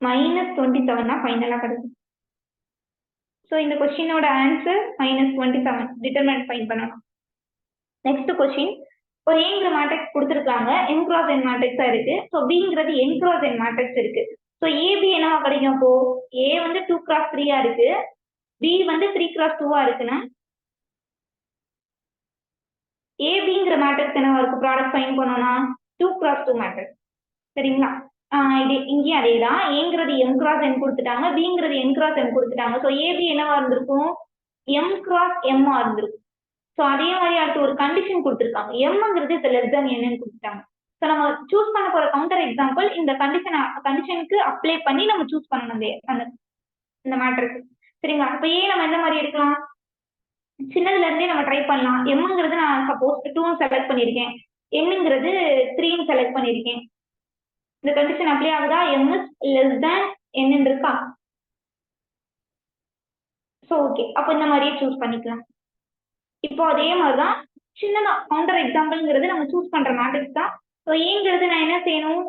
S2: minus 27 தான் ஃபைனலா கிடைக்கும். ஸோ இந்த கொஸ்டினோட ஆன்சர் -27. டிட்டர்மினன்ட் ஃபைண்ட் பண்ணணும். நெக்ஸ்ட் கொஸ்டின், ஒரு ஏங்கிற மேட்ரிக்ஸ் கொடுத்துருக்காங்க, n cross n மேட்ரிக்ஸா இருக்கு. ஸோ பிங்கிறது n cross n மேட்ரிக்ஸ் இருக்கு. ஸோ ஏபி என்னவா கிடைக்கும்? அப்போ ஏ வந்து 2 cross 3 இருக்கு, பி வந்து 3 cross 2 இருக்குன்னா ஏபிங்கிற மேட்ரிக்ஸ் என்னவா இருக்கு? ப்ராடக்ட் ஃபைண்ட் பண்ணோம்னா 2 cross 2 மேட்ரிக்ஸ். சரிங்களா? இது இங்கேயும் அதே தான். ஏங்கிறது m cross n கொடுத்துட்டாங்க, பிங்கிறது n cross m கொடுத்துட்டாங்க. ஸோ ஏபி என்னவா இருந்திருக்கும்? m cross m ஆ இருந்திருக்கும். ஸோ அதே மாதிரி அடுத்து ஒரு கண்டிஷன் கொடுத்துருக்காங்க, எம்ங்கிறது இது லெஸ் தென் என்னன்னு கொடுத்துட்டாங்க. ஸோ நம்ம சூஸ் பண்ண போற கவுண்டர் எக்ஸாம்பிள் இந்த கண்டிஷனுக்கு அப்ளை பண்ணி நம்ம சூஸ் பண்ணணும் அந்த இந்த மேட்ரிக்ஸ். சரிங்களா? இப்போ நம்ம எந்த மாதிரி எடுக்கலாம்? சின்னதுல இருந்தே நம்ம ட்ரை பண்ணலாம். எம்ங்கிறது நான் சப்போஸ் 2 செலக்ட் பண்ணியிருக்கேன், என்னங்கிறது 3 செலக்ட் பண்ணியிருக்கேன். இந்த கண்டிஷன் அப்ளை ஆகுதா? m is less than n இருக்கா? ஸோ ஓகே, அப்போ இந்த மாதிரியே சூஸ் பண்ணிக்கலாம். இப்போ அதே மாதிரிதான் சின்னதா கவுண்டர் எக்ஸாம்பிள்ங்கிறது நம்ம சூஸ் பண்ற மேட்ரிக்ஸ் தான். ஸோ ஏங்கிறது நான் என்ன செய்யணும்?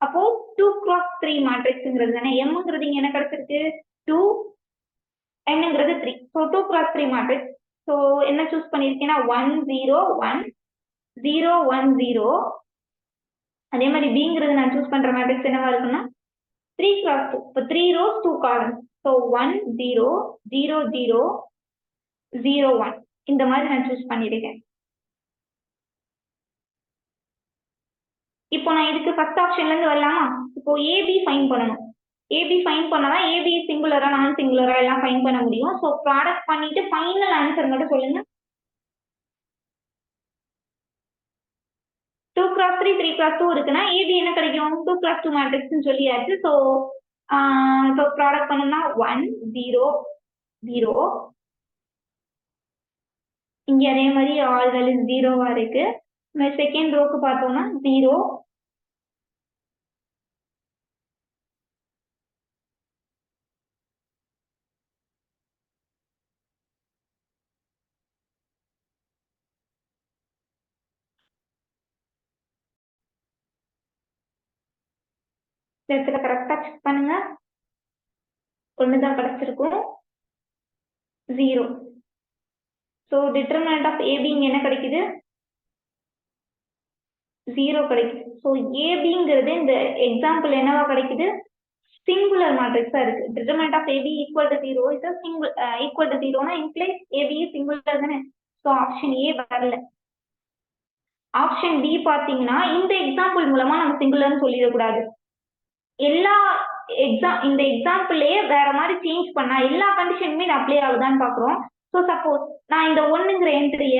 S2: அப்போ 2 cross 3 மேட்ரிக்ஸ்ங்கிறது தானே. எம்ங்கிறது இங்க என்ன கிடைச்சிருக்கு? 2, என்னங்கிறது 3. So 2 cross 3 matrix. ஸோ என்ன சூஸ் பண்ணியிருக்கேன்னா 1 0 1 0 1 0. அதே மாதிரி பிங்கிறது நான் சூஸ் பண்ற மேட்ரிக்ஸ் என்னவா இருக்குன்னா 3 cross 2. இப்போ 3 rows 2 columns. ஸோ 1 0 0 0 0 1 இந்த மாதிரி நான் சூஸ் பண்ணிருக்கேன். இப்போ நான் இதுக்கு ஃபர்ஸ்ட் ஆப்ஷன்ல இருந்து வரலாமா? இப்போ ஏபி ஃபைன் பண்ணணும். ஏபி ஃபைன் பண்ணாதான் ஏபி சிங்குலரா நான் சிங்குலரா எல்லாம் ஃபைன் பண்ண முடியும். ஸோ ப்ராடக்ட் பண்ணிட்டு ஃபைனல் ஆன்சர் மட்டும் சொல்லுங்க. 2 cross 3 3 cross 2 இருக்குன்னா ஏபி என்ன கிடைக்கும்? 2 cross 2 மேட்ரிக்ஸ்னு சொல்லியாச்சு. ஸோ இப்போ ப்ராடக்ட் பண்ணோம்னா 1 0 0. இங்க அதே மாதிரி ஆல் வேல்யூஸ் 0வா இருக்கு. செகண்ட் ரோக்கு பார்த்தோம்னா 0 இடத்துல கரெக்டா செக் பண்ணுங்க. ஒண்ணுதான் கிடைச்சிருக்கும், 0. ஸோ டிட்டர்மினன்ட் ஆஃப் ஏபி என்ன கிடைக்குது? 0 கிடைக்குது. ஸோ ஏபிங்கிறது இந்த எக்ஸாம்பிள் என்னவா கிடைக்குது? சிங்குலர் மேட்ரிக்ஸா இருக்கு. Determinant of AB equal to 0 is equal to 0னா இம்ப்ளைஸ் ஏபி சிங்குலர் தானே. ஸோ ஆப்ஷன் ஏ வரல. ஆப்ஷன் டி பாத்தீங்கன்னா இந்த எக்ஸாம்பிள் மூலமா நம்ம சிங்குலர்னு சொல்லிடக்கூடாது. எல்லா இந்த எக்ஸாம்பிள்லயே வேற மாதிரி சேஞ்ச் பண்ணா எல்லா கண்டிஷனுமே அப்ளை ஆகுதான்னு பாக்குறோம். ஸோ சப்போஸ் நான் இந்த 1ங்கிற என்ட்ரிய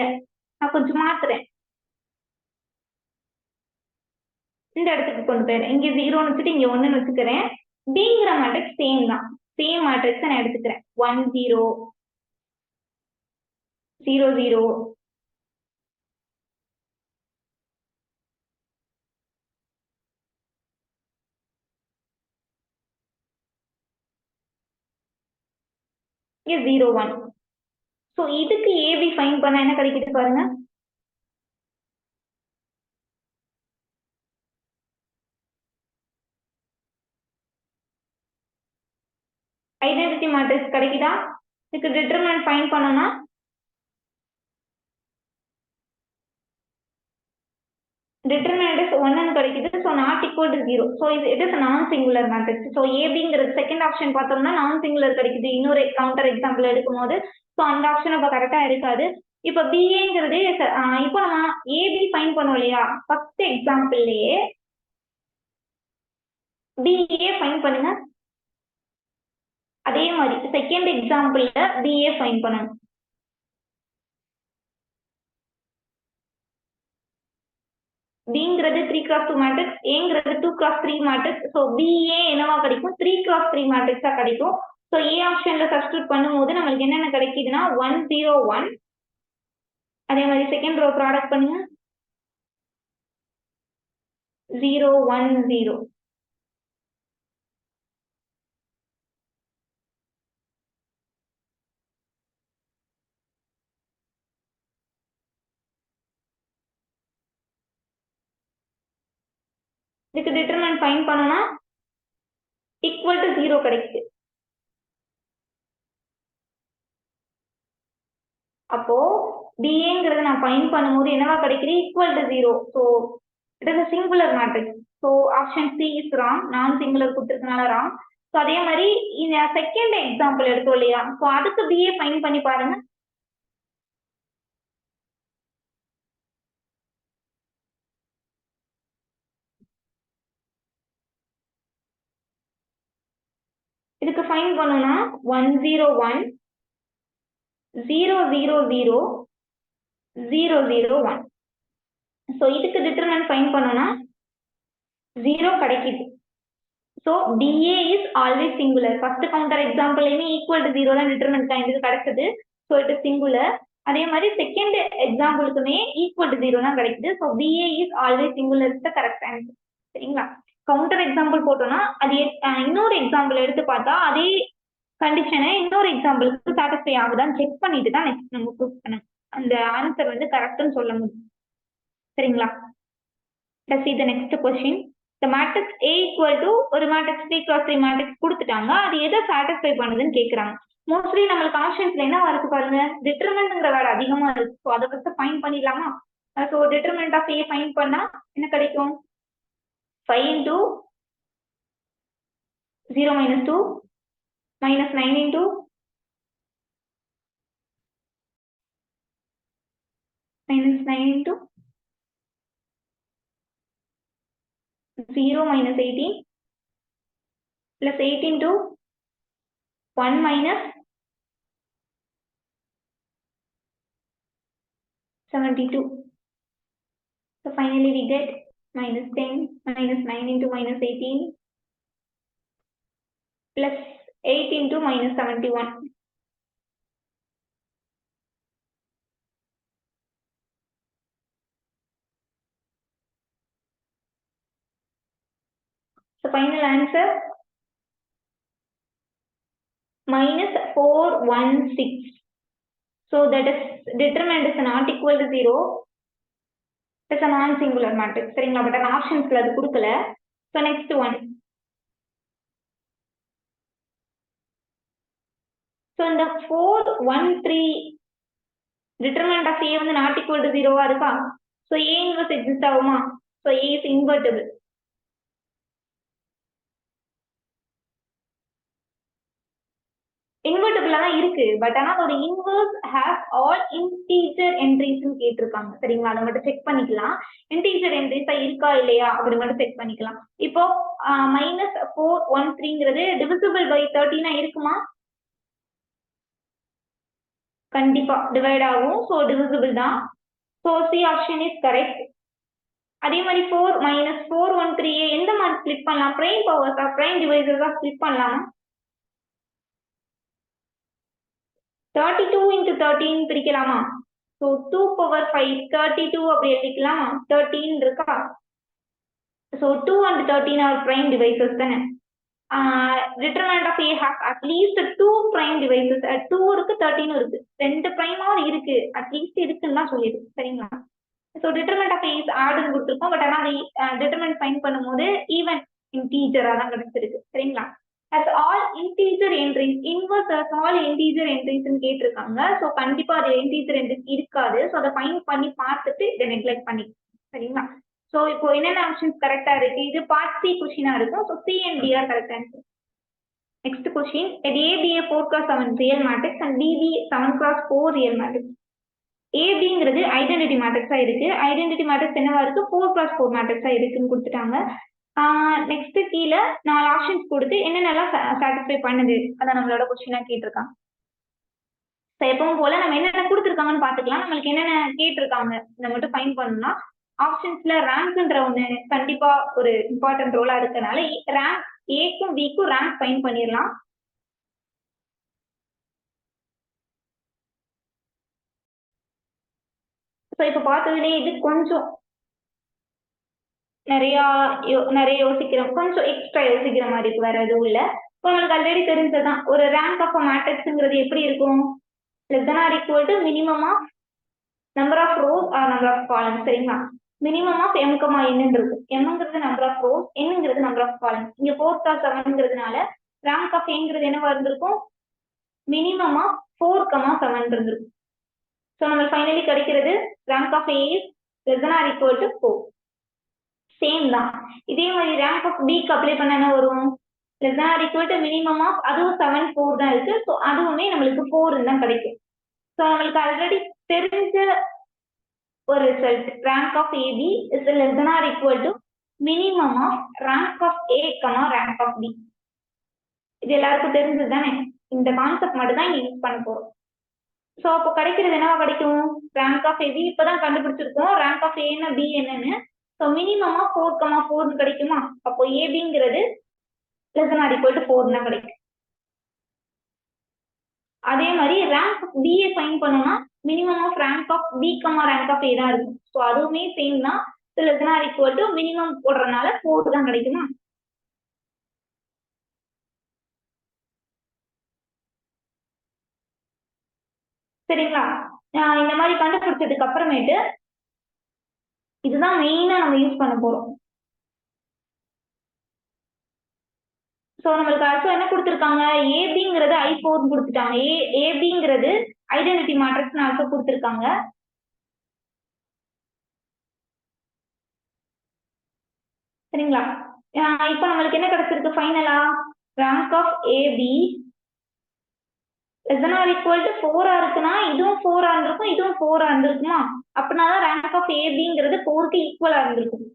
S2: நான் கொஞ்சம் மாத்துறேன், இந்த இடத்துக்கு கொண்டு போயிடுறேன். இங்க 0ன்னு வச்சுட்டு இங்க 1ன்னு வச்சுக்கிறேன். பிங்கிற மேட்ரிக்ஸ் சேம் தான். சேம் மேட்ரிக்ஸ் நான் எடுத்துக்கிறேன். 1 0 0 0 இங்க 0 1. ஸோ இதுக்கு ஏபி ஃபைன் பண்ண என்ன கிடைக்குது பாருங்க. ஐடென்டிட்டி மேட்ரிக்ஸ் கிடைக்குதா? இதுக்கு டிட்டர்மினன்ட் ஃபைன் பண்ணோம்னா டிட்டர்மினன்ட் இஸ் 1ன்னு கிடைக்குது. So not equal to 0. So it is non singular matrix. So ஏபிங்கிறது செகண்ட் ஆப்ஷன் பார்த்தோம்னா நான் சிங்குலர் கிடைக்குது. இன்னொரு கவுண்டர் எக்ஸாம்பிள் எடுக்கும் போது ஸோ அந்த ஆப்ஷன் அப்போ கரெக்டாக இருக்காது. இப்போ பிஏங்கிறது இப்போ நம்ம ஏபி ஃபைன் பண்ணோம் இல்லையா? ஃபர்ஸ்ட் எக்ஸாம்பிள்லயே பிஏ ஃபைன் பண்ணுங்க. அதே மாதிரி செகண்ட் எக்ஸாம்பிள்ல பிஏ ஃபைன் பண்ணணும். பிங்கிறது 3x2 மேட்ரிக்ஸ், ஏங்கிறது 2x3 மேட்ரிக்ஸ். ஸோ பிஏ என்னவா கிடைக்கும்? 3x3 மேட்ரிக்ஸா கிடைக்கும். ஸோ ஏ ஆப்ஷன்ல சப்ஸ்டிட்யூட் பண்ணும்போது நம்மளுக்கு என்னென்ன கிடைக்குதுன்னா 1 0 1. அதே மாதிரி செகண்ட் ரோ ப்ராடக்ட் பண்ணுங்க 0 1 0. இதுக்கு டிட்டர்மினன்ட் ஃபைண்ட் பண்ணோம்னா ஈக்குவல் டு 0 கிடைக்குது. அப்போ டிஏங்கிறத நான் ஃபைண்ட் பண்ணும்போது என்னவா கிடைக்குது? Equal to 0. So it is singular matrix. So option C is wrong. Non singular கொடுத்துருக்கனால ராங். ஸோ அதே மாதிரி இந்த செகண்ட் எக்ஸாம்பிள் எடுத்தோம் இல்லையா? ஸோ அதுக்கு பிஏ ஃபைண்ட் பண்ணி பாருங்க. இதுக்கு ஃபைண்ட் பண்ணோம்னா 1 0 1 0 0 0 0 0 1. ஸோ இதுக்கு டிட்டர்மினன்ட் ஃபைண்ட் பண்ணோம்னா 0 கிடைக்குது. So DA is always singular. First counter எக்ஸாம்பிள்லையுமே ஈக்குவல் டு 0 தான் டிட்டர்மினன்ட் இது கிடைச்சது. So it is singular. அதே மாதிரி செகண்ட் எக்ஸாம்பிளுக்குமே ஈக்குவல் டு 0 தான் கிடைக்குது. So BA is always singular is the correct answer. சரிங்களா? கவுண்டர் எக்ஸாம்பிள் போட்டோம்னா அது இன்னொரு எக்ஸாம்பிள் எடுத்து பார்த்தா அதே கண்டிஷனை இன்னொரு எக்ஸாம்பிளுக்கு சாட்டிஸ்ஃபை ஆகுதான்னு செக் பண்ணிட்டு தான் நெக்ஸ்ட் நம்ம ப்ரூவ் பண்ணணும். அந்த ஆன்சர் வந்து கரெக்ட்னு சொல்ல முடியும். சரிங்களா? Let's see the next question. The matrix A equal to ஒரு மேட்ரிக்ஸ் 3x3 மேட்ரிக்ஸ் கொடுத்துட்டாங்க. அது எதை சாட்டிஸ்ஃபை பண்ணுதுன்னு கேட்குறாங்க. மோஸ்ட்லி நம்மளுக்கு ஆப்ஷன்ஸ்ல என்ன இருக்கு பாருங்க, டிட்டர்மினன்ட்ங்கிற வேர்டு அதிகமா இருக்கு. ஸோ அதை ஃபர்ஸ்ட் ஃபைண்ட் பண்ணிடலாமா? So determinant of A find பண்ணா என்ன கிடைக்கும்? 5 into 0 minus 2 minus 9 into 0 minus 18 plus 8 into 1 minus 72. So finally we get minus 10 minus 9 into minus 18 plus 8 into minus 71. So final answer minus 416. So that is determinant is not equal to 0. It is a non-singular matrix. சரிங்களா? But அந்த ஆப்ஷன்ஸ்ல அது கொடுக்கல. So next one. So இந்த 413 determinant of A வந்து not equal to 0 இருக்கா? So A inverse exist ஆகுமா? So A is invertible. இன்வெர்டிபிளா தான் இருக்கு. பட் ஆனா அதோட inverse has all integer entries கேட்டிருக்காங்க. சரிங்களா? அதை மட்டும் செக் பண்ணிக்கலாம். இன்டீஜர் என்ட்ரிஸா இருக்கா இல்லையா அப்படி மட்டும் செக் பண்ணிக்கலாம். இப்போ minus 413ங்கிறது divisible by 13 இருக்குமா? கண்டிப்பா டிவைட் ஆகும். ஸோ divisible தான். So C option is correct. அதே மாதிரி 4 மைனஸ் 4 1 3a எந்த மாதிரி ஸ்பிளிட் பண்ணலாம்? பிரைம் பவர்ஸா பிரைம் டிவைசஸா ஸ்பிளிட் பண்ணலாமா? 32 into 13 பிரிக்கலாமா? ஸோ 2 power 5 32 அப்படி எழுதிக்கலாமா? 13 இருக்கா? So 2 and 13 are prime devices தானே. Determinant of A has at least 2 prime devices. 2 இருக்கு 13 இருக்கு, ரெண்டு பிரைமாவது இருக்கு, அட்லீஸ்ட் இருக்குன்னு தான் சொல்லிடு. சரிங்களா? So determinant of A is ஆடுன்னு கொடுத்துருக்கோம். பட் ஆனால் அது டிட்டர்மெண்ட் ஃபைன் பண்ணும்போது ஈவன் இன்டீஜராக தான் கிடைச்சிருக்கு. சரிங்களா? as all integer entries inverse as all integer entries ன்னு கேட்டிருக்காங்க. ஸோ கண்டிப்பா அது integer entries இருக்காது. ஸோ அதை ஃபைன் பண்ணி பார்த்துட்டு இதை நெக்லெக்ட் பண்ணி. சரிங்களா? ஸோ இப்போ என்னென்ன ஆப்ஷன்ஸ் கரெக்டா இருக்கு? இது பார்ட் சி கொஸ்டினா இருக்கும். So C and D R correct answer. Next question, let A be a 4x7 real matrix and B be 7x4 real matrix. ஏபிங்கிறது ஐடென்டிட்டி மேட்ரிக்ஸா இருக்கு. ஐடென்டிட்டி மேட்ரிக்ஸ் என்னவா இருக்கு? 4x4 மேட்ரிக்ஸா இருக்குன்னு கொடுத்துட்டாங்க. நெக்ஸ்ட் கீழே 4 ஆப்ஷன்ஸ் கொடுத்து என்னென்னலாம் சாட்டிஸ்ஃபை பண்ணுது அதான் நம்மளோட கொஸ்டினா கேட்டிருக்காங்க. ஸோ எப்பவும் போல நம்ம என்னென்ன கொடுத்துருக்காங்கன்னு பார்த்துக்கலாம். நம்மளுக்கு என்னென்ன கேட்டிருக்காங்க இதை மட்டும் ஃபைன் பண்ணணும்னா, ஆப்ஷன்ஸ்ல ரேங்க்ன்ற ஒன்று கண்டிப்பா ஒரு இம்பார்ட்டன்ட் ரோலா இருக்கனால ரேங்க் ஏக்கும் பிக்கும் ரேங்க் ஃபைன் பண்ணிடலாம். ஸோ இப்போ பார்த்ததுலேயே இது கொஞ்சம் நிறைய யோசிக்கிறோம், கொஞ்சம் எக்ஸ்ட்ரா யோசிக்கிற மாதிரி இருக்கு, வேற எதுவும் இல்லை. இப்போ நம்மளுக்கு ஆல்ரெடி தெரிஞ்சதுதான், ஒரு ரேங்க் ஆஃப் மேட்ரிக்ஸ்ங்கிறது எப்படி இருக்கும்? less than or equal to minimum of number of rows or number of columns. சரிங்களா? மினிமம் ஆஃப் m, n இருக்கும். mங்கிறது நம்பர் ஆஃப் ரோஸ், என்னங்கிறது நம்பர் ஆஃப் காலம்ஸ். இங்க 4x7ங்கிறதுனால ரேங்க் ஆஃப் ஏங்கிறது என்னவா இருந்திருக்கும்? மினிமம் ஆஃப் 4, 7 இருந்திருக்கும். ஸோ நம்ம ஃபைனலி கிடைக்கிறது rank of A is less than or equal to 4. Same தான். இதே மாதிரி ரேங்க் ஆஃப் பிக்கு அப்ளை பண்ண என்ன வரும்? less than or equal to minimum of, அதுவும் 7 4 தான் இருக்கு. ஸோ அதுவுமே நம்மளுக்கு 4 தான் கிடைக்கும். ஸோ நம்மளுக்கு ஆல்ரெடி தெரிஞ்ச ஒரு result, rank of AB is less than or equal to minimum of rank of A rank of B. இது எல்லாருக்கும் தெரிஞ்சது தானே. இந்த கான்செப்ட் மட்டும் தான் யூஸ் பண்ண போறோம். ஸோ அப்போ கிடைக்கிறது என்னவா கிடைக்கும்? ரேங்க் ஆஃப் ஏபி இப்பதான் கண்டுபிடிச்சிருக்கோம். ரேங்க் ஆஃப் ஏன்னா பி என்னன்னு. ஸோ மினிமம் ஆஃப் 4, 4 கிடைக்குமா? அப்போ ஏபிங்கிறது less than or equal to 4 தான் கிடைக்கும். அதே மாதிரி ரேங்க் ஆஃப் பிஏ ஃபைன் பண்ணோம்னா minimum of rank of B rank of A தான் இருக்கும். ஸோ அதுவுமே சேம் தான். less than or equal to minimum போடுறதுனால 4 தான் கிடைக்குமா? சரிங்களா? இந்த மாதிரி கண்டுபிடிச்சதுக்கு அப்புறமேட்டு இதுதான் மெயினா நம்ம யூஸ் பண்ண போறோம். ஸோ நம்மளுக்கு அடுத்து என்ன கொடுத்துருக்காங்க? ஏபிங்கிறது I4 கொடுத்துட்டாங்க. ஏபிங்கிறது ஐடென்டிட்டி மேட்ரிக்ஸ் ஆல்சோ கொடுத்துருக்காங்க. சரிங்களா? இப்போ நம்மளுக்கு என்ன கிடைச்சிருக்கு ஃபைனலா? Rank of AB less than or equal to 4 இருக்குன்னா இதுவும் 4 இருந்திருக்கும், இதுவும் 4 இருந்திருக்குமா? அப்படின்னாதான் ரேங்க் ஆஃப் ஏபிங்கிறது 4க்கு ஈக்குவலா இருந்திருக்கும்.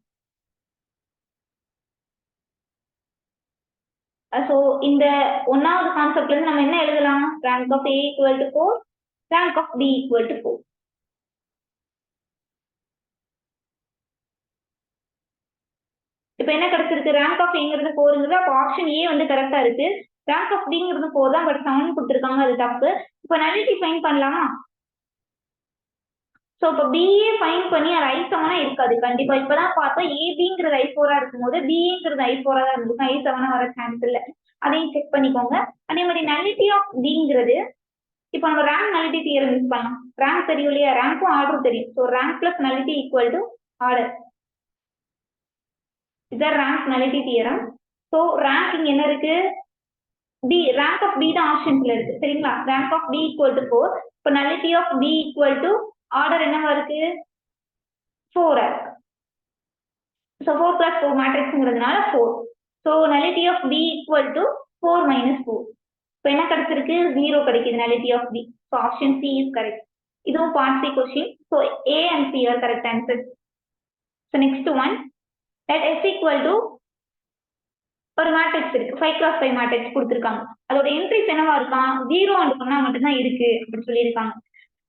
S2: ஸோ இந்த ஒன்னாவது கான்செப்ட்ல இருந்து நம்ம என்ன எழுதலாம்? Rank of A equal to 4, rank of B equal to 4. இப்போ என்ன கிடைச்சிருக்கு? ரேங்க் ஆஃப் ஏங்கிறது 4ங்கிறது, அப்போ ஆப்ஷன் ஏ வந்து கரெக்டா இருக்கு. ரேங்க் ஆஃப் பிங்கிறது 4 தான், பட் 7 கொடுத்துருக்காங்க, அது தப்பு. இப்போ நல்லிட்டி ஃபைன் பண்ணலாமா? ஸோ இப்போ பிஏ ஃபைன் பண்ணி அது I7 இருக்காது கண்டிப்பா. இப்பதான் பார்த்தோம் ஏபிங்கிறது I4 இருக்கும்போது பிஏங்கிறது I4 தான் இருந்திருக்கும், I7 வர சான்ஸ் இல்லை. அதையும் செக் பண்ணிக்கோங்க. அதே மாதிரி நல்லிட்டி ஆஃப் பிங்கிறது, இப்போ நம்ம ரேங்க் நல்லிட்டி தியரம் யூஸ் பண்ணலாம். ரேங்க் தெரியும் இல்லையா? ரேங்க்கும் ஆர்டரும் தெரியும். So rank plus nullity equal to order. இதுதான் rank nullity theorem. So rank என்ன இருக்கு? பி, ரேங்க் ஆஃப் பி தான் ஆப்ஷன்ஸ்ல இருக்கு. சரிங்களா? Rank of B equal to 4. இப்போ nullity of B equal to order என்னவா இருக்கு? 4 இருக்கு. ஸோ 4+4 மேட்ரிக்ஸ்ங்கிறதுனால 4. So nullity of B equal to 4 - 4. இப்போ என்ன கிடைச்சிருக்கு? 0 கிடைக்குது nullity of B. So option C is correct. இதுவும் part C question. So A and C are correct answer. So next one, let S equal to ஒரு matrix இருக்கு, 5x5 matrix கொடுத்துருக்காங்க. அதோட entries என்னவா இருக்கான்? 0 and 1 மட்டும்தான் இருக்கு அப்படின்னு சொல்லியிருக்காங்க.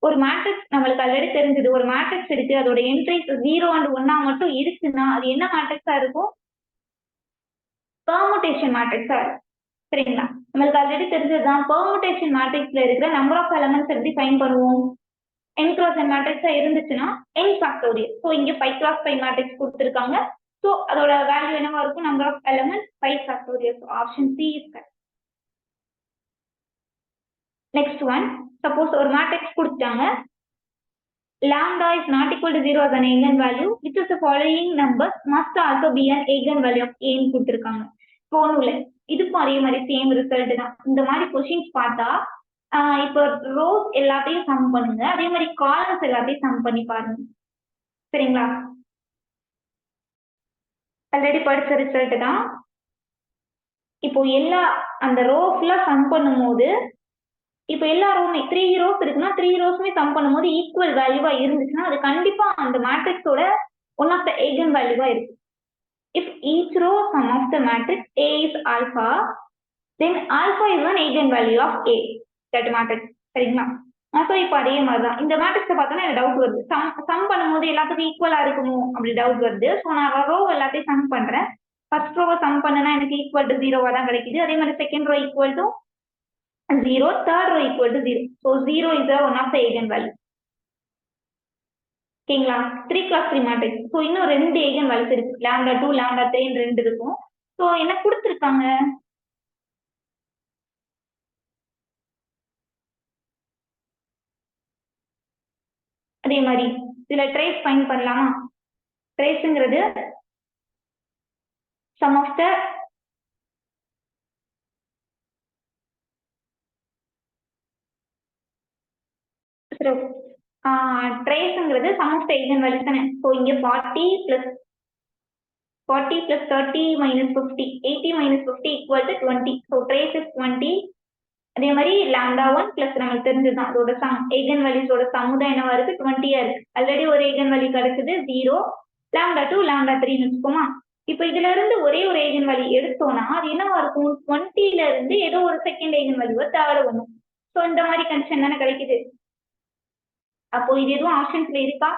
S2: ஒரு மேட்ரிக்ஸ் நம்மளுக்கு ஆல்ரெடி தெரிஞ்சது, ஒரு மேட்ரிக்ஸ் இருக்கு, அதோட என்ட்ரிஸ் 0 and 1 மட்டும் இருக்குன்னா அது என்ன மேட்ரிக்ஸா இருக்கும்? பெர்முடேஷன் மேட்ரிக்ஸா இருக்கும். சரிங்களா? நம்மளுக்கு ஆல்ரெடி தெரிஞ்சதுதான், பெர்முடேஷன் மேட்ரிக்ஸ்ல இருக்கிற நம்பர் ஆஃப் எலமெண்ட்ஸ் எப்படி ஃபைண்ட் பண்ணுவோம்? n cross n மேட்ரிக்ஸா இருந்துச்சுன்னா n ஃபேக்டோரியல். ஸோ இங்க 5 cross 5 மேட்ரிக்ஸ் கொடுத்துருக்காங்க. ஸோ அதோட வேல்யூ என்னவா இருக்கும்? Number of elements 5 factorial. So option C is correct. Next one, suppose ஒரு மேட்ரிக்ஸ் கொடுத்தாங்க, lambda is not equal to 0 as an eigenvalue, which of the following numbers must also be an eigenvalue of a ன்னு கொடுத்துருக்காங்க. இப்போ ஒன்றும் இல்லை, இதுக்கும் அதே மாதிரி சேம் ரிசல்ட் தான். இந்த மாதிரி கொஸ்டின்ஸ் பார்த்தா இப்போ ரோஸ் எல்லாத்தையும் சம் பண்ணுங்க, அதே மாதிரி காலம்ஸ் எல்லாத்தையும் சம் பண்ணி பாருங்க. சரிங்களா? ஆல்ரெடி படிச்ச ரிசல்ட் தான். இப்போ எல்லா அந்த ரோ ஃபுல்லா சம் பண்ணும்போது, இப்போ எல்லா ரோமே 3 ரோஸ் இருக்குன்னா 3 ரோஸுமே சம் பண்ணும்போது ஈக்குவல் வேல்யூவா இருந்துச்சுன்னா அது கண்டிப்பா அந்த மேட்ரிக்ஸோட ஒன் ஆஃப் த eigen வேல்யூவா இருக்கு. If each row sum of the matrix A is alpha, then alpha is an eigen value of A, that matrix. சரிங்களா? ஸோ இப்போ அதே மாதிரி தான் இந்த மேட்ரிக்ஸை பார்த்தோன்னா எனக்கு டவுட் வருது, சம் பண்ணும்போது எல்லாத்துக்கும் ஈக்குவலா இருக்குமோ அப்படி டவுட் வருது. ஸோ நான் ரோ எல்லாத்தையும் சம் பண்றேன். ஃபர்ஸ்ட் ரோவை சம் பண்ணனா எனக்கு ஈக்குவல் டு 0வா தான் கிடைக்குது. அதே மாதிரி second row equal to 0, third row equal to 0. So 0 is one of the eigenvalue. ஓகேங்களா? 3 cross 3 மேட்ரிக்ஸ். ஸோ இன்னும் 2 eigenvalues இருக்கு, lambda 2, lambda 3 2 இருக்கும். ஸோ என்ன கொடுத்துருக்காங்க? அதே மாதிரி இதுல ட்ரேஸ் ஃபைண்ட் பண்ணலாமா? ட்ரேஸ்ங்கிறது சம் ஆஃப் த ட்ரேஸ்ங்கிறது சம் ஆஃப் த eigenvalues தானே. ஸோ இங்க 40 plus 30 minus 50, 80 minus 50 equal to 20. So trace is 20. அதே மாதிரி lambda 1 பிளஸ் நமக்கு தெரிஞ்சதுதான் அதோட சம் eigenvalues சம் தான் என்னவா இருக்கு? 20 இருக்கு. ஆல்ரெடி ஒரு eigenvalue கிடைச்சது 0, lambda 2, lambda 3 வச்சுக்கோமா. இப்போ இதுல இருந்து ஒரே ஒரு eigenvalue எடுத்தோம்னா அது என்னவா இருக்கும்? 20ல இருந்து ஏதோ ஒரு செகண்ட் eigenvalue தேர்ட் வரும். ஸோ இந்த மாதிரி கண்டிஷன் தானே கிடைக்குது. அப்போ இது எதுவும் ஆப்ஷன்ஸ்ல இருக்கா?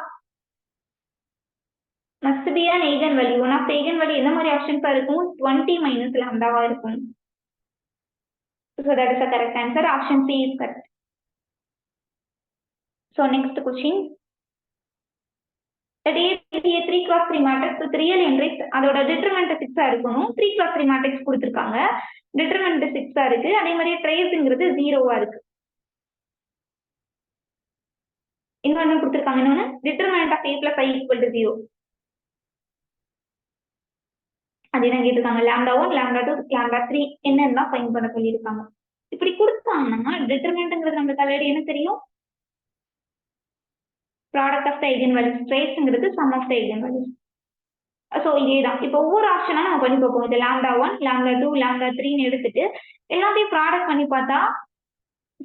S2: must be an eigenvalue. One of the eigenvalue என்ன மாதிரி ஆப்ஷன்ஸா இருக்கும்? 20 minus lambda-வா இருக்கும். So that is the correct answer. Option C is correct. So next question. That is a 3 cross 3 matrix with real entries. அதோட determinant 6 இருக்கணும். 3 cross 3 matrix கொடுத்திருக்காங்க. determinant 6 இருக்கு. அதே மாதிரி traceங்கிறது 0வா இருக்கு. இன்னொன்னு கொடுத்திருக்காங்க, என்னன்னா determinant of a plus I equal to 0. அதுதான் கேட்டிருக்காங்க. lambda 1, lambda 2, lambda 3 என்னன்னா ஃபைண்ட் பண்ண சொல்லியிருக்காங்க. இப்படி கொடுத்தாங்கன்னா டிட்டர்மினன்ட்ங்கிறது நமக்கு ஆல்ரெடி என்ன தெரியும்? Product of the eigenvalues. ட்ரேஸ்ங்கிறது sum of the eigenvalues. So இதேதான். இப்போ ஒவ்வொரு ஆப்ஷனா நம்ம பண்ணி பார்ப்போம். இது lambda 1, lambda 2, lambda 3ன்னு எடுத்துட்டு எல்லாத்தையும் ப்ராடக்ட் பண்ணி பார்த்தா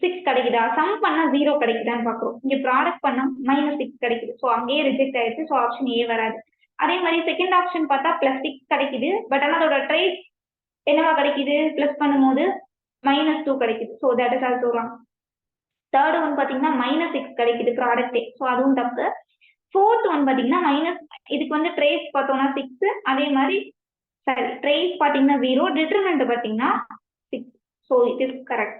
S2: 6 கிடைக்குதா, சம் பண்ணா 0 கிடைக்குதான்னு பார்க்குறோம். இங்க ப்ராடக்ட் பண்ணா -6 கிடைக்குது. ஸோ அங்கேயே ரிஜெக்ட் ஆயிடுச்சு. ஸோ ஆப்ஷன் ஏ வராது. அதே மாதிரி செகண்ட் ஆப்ஷன் பார்த்தா +6 கிடைக்குது. பட் ஆனால் அதோட ட்ரேஸ் என்னவா கிடைக்குது? பிளஸ் பண்ணும்போது -2 கிடைக்குது. So that is also wrong. Third one பார்த்தீங்கன்னா -6 கிடைக்குது ப்ராடக்டே. ஸோ அதுவும் தப்பு. ஃபோர்த் ஒன் பார்த்தீங்கன்னா இதுக்கு வந்து ட்ரேஸ் பார்த்தோம்னா 6, அதே மாதிரி சரி ட்ரேஸ் பார்த்தீங்கன்னா 0, டிட்டர்மினன்ட் பார்த்தீங்கன்னா 6. So it is correct.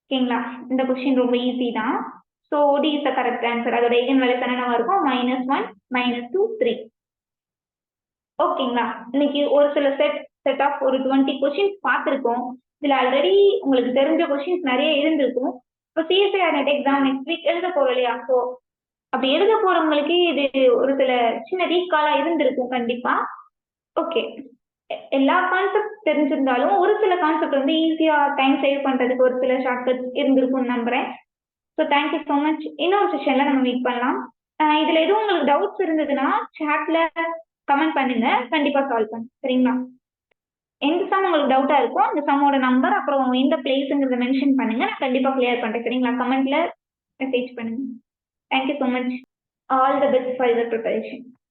S2: ஓகேங்களா? இந்த கொஸ்டின் ரொம்ப ஈஸி தான். So D is the correct answer. அதோட eigenvalues என்னவா இருக்கும்? -1, -2, 3. ஓகேங்களா? இன்னைக்கு ஒரு சில செட் ஆஃப் ஒரு 20 கொஸ்டின்ஸ் பார்த்துருக்கோம். இதுல ஆல்ரெடி உங்களுக்கு தெரிஞ்ச கொஸ்டின்ஸ் நிறைய இருந்திருக்கும். இப்போ CSIR NET exam next week எழுத போறோம் இல்லையா? ஸோ அப்படி எழுத போறவங்களுக்கு இது ஒரு சில சின்ன ரீகாலா இருந்திருக்கும் கண்டிப்பா. ஓகே, எல்லா கான்செப்ட் தெரிஞ்சிருந்தாலும் ஒரு சில கான்செப்ட் வந்து ஈஸியா டைம் சேவ் பண்றதுக்கு ஒரு சில ஷார்ட்கட்ஸ் இருந்திருக்கும்னு நம்புறேன். So thank you so much. இன்னொரு செஷன்ல நம்ம மீட் பண்ணலாம். இதுல எதுவும் உங்களுக்கு டவுட்ஸ் இருந்ததுன்னா சாட்ல கமெண்ட் பண்ணுங்க, கண்டிப்பா சால்வ் பண்ணுங்க. சரிங்களா? எந்த சம் உங்களுக்கு டவுட்டா இருக்கோ அந்த சம்மோட நம்பர் அப்புறம் எந்த பிளேஸ்ங்கிறத மென்ஷன் பண்ணுங்க, நான் கண்டிப்பா கிளியர் பண்றேன். சரிங்களா? கமெண்ட்ல மெசேஜ் பண்ணுங்க. Thank you so much. All the best for your preparation.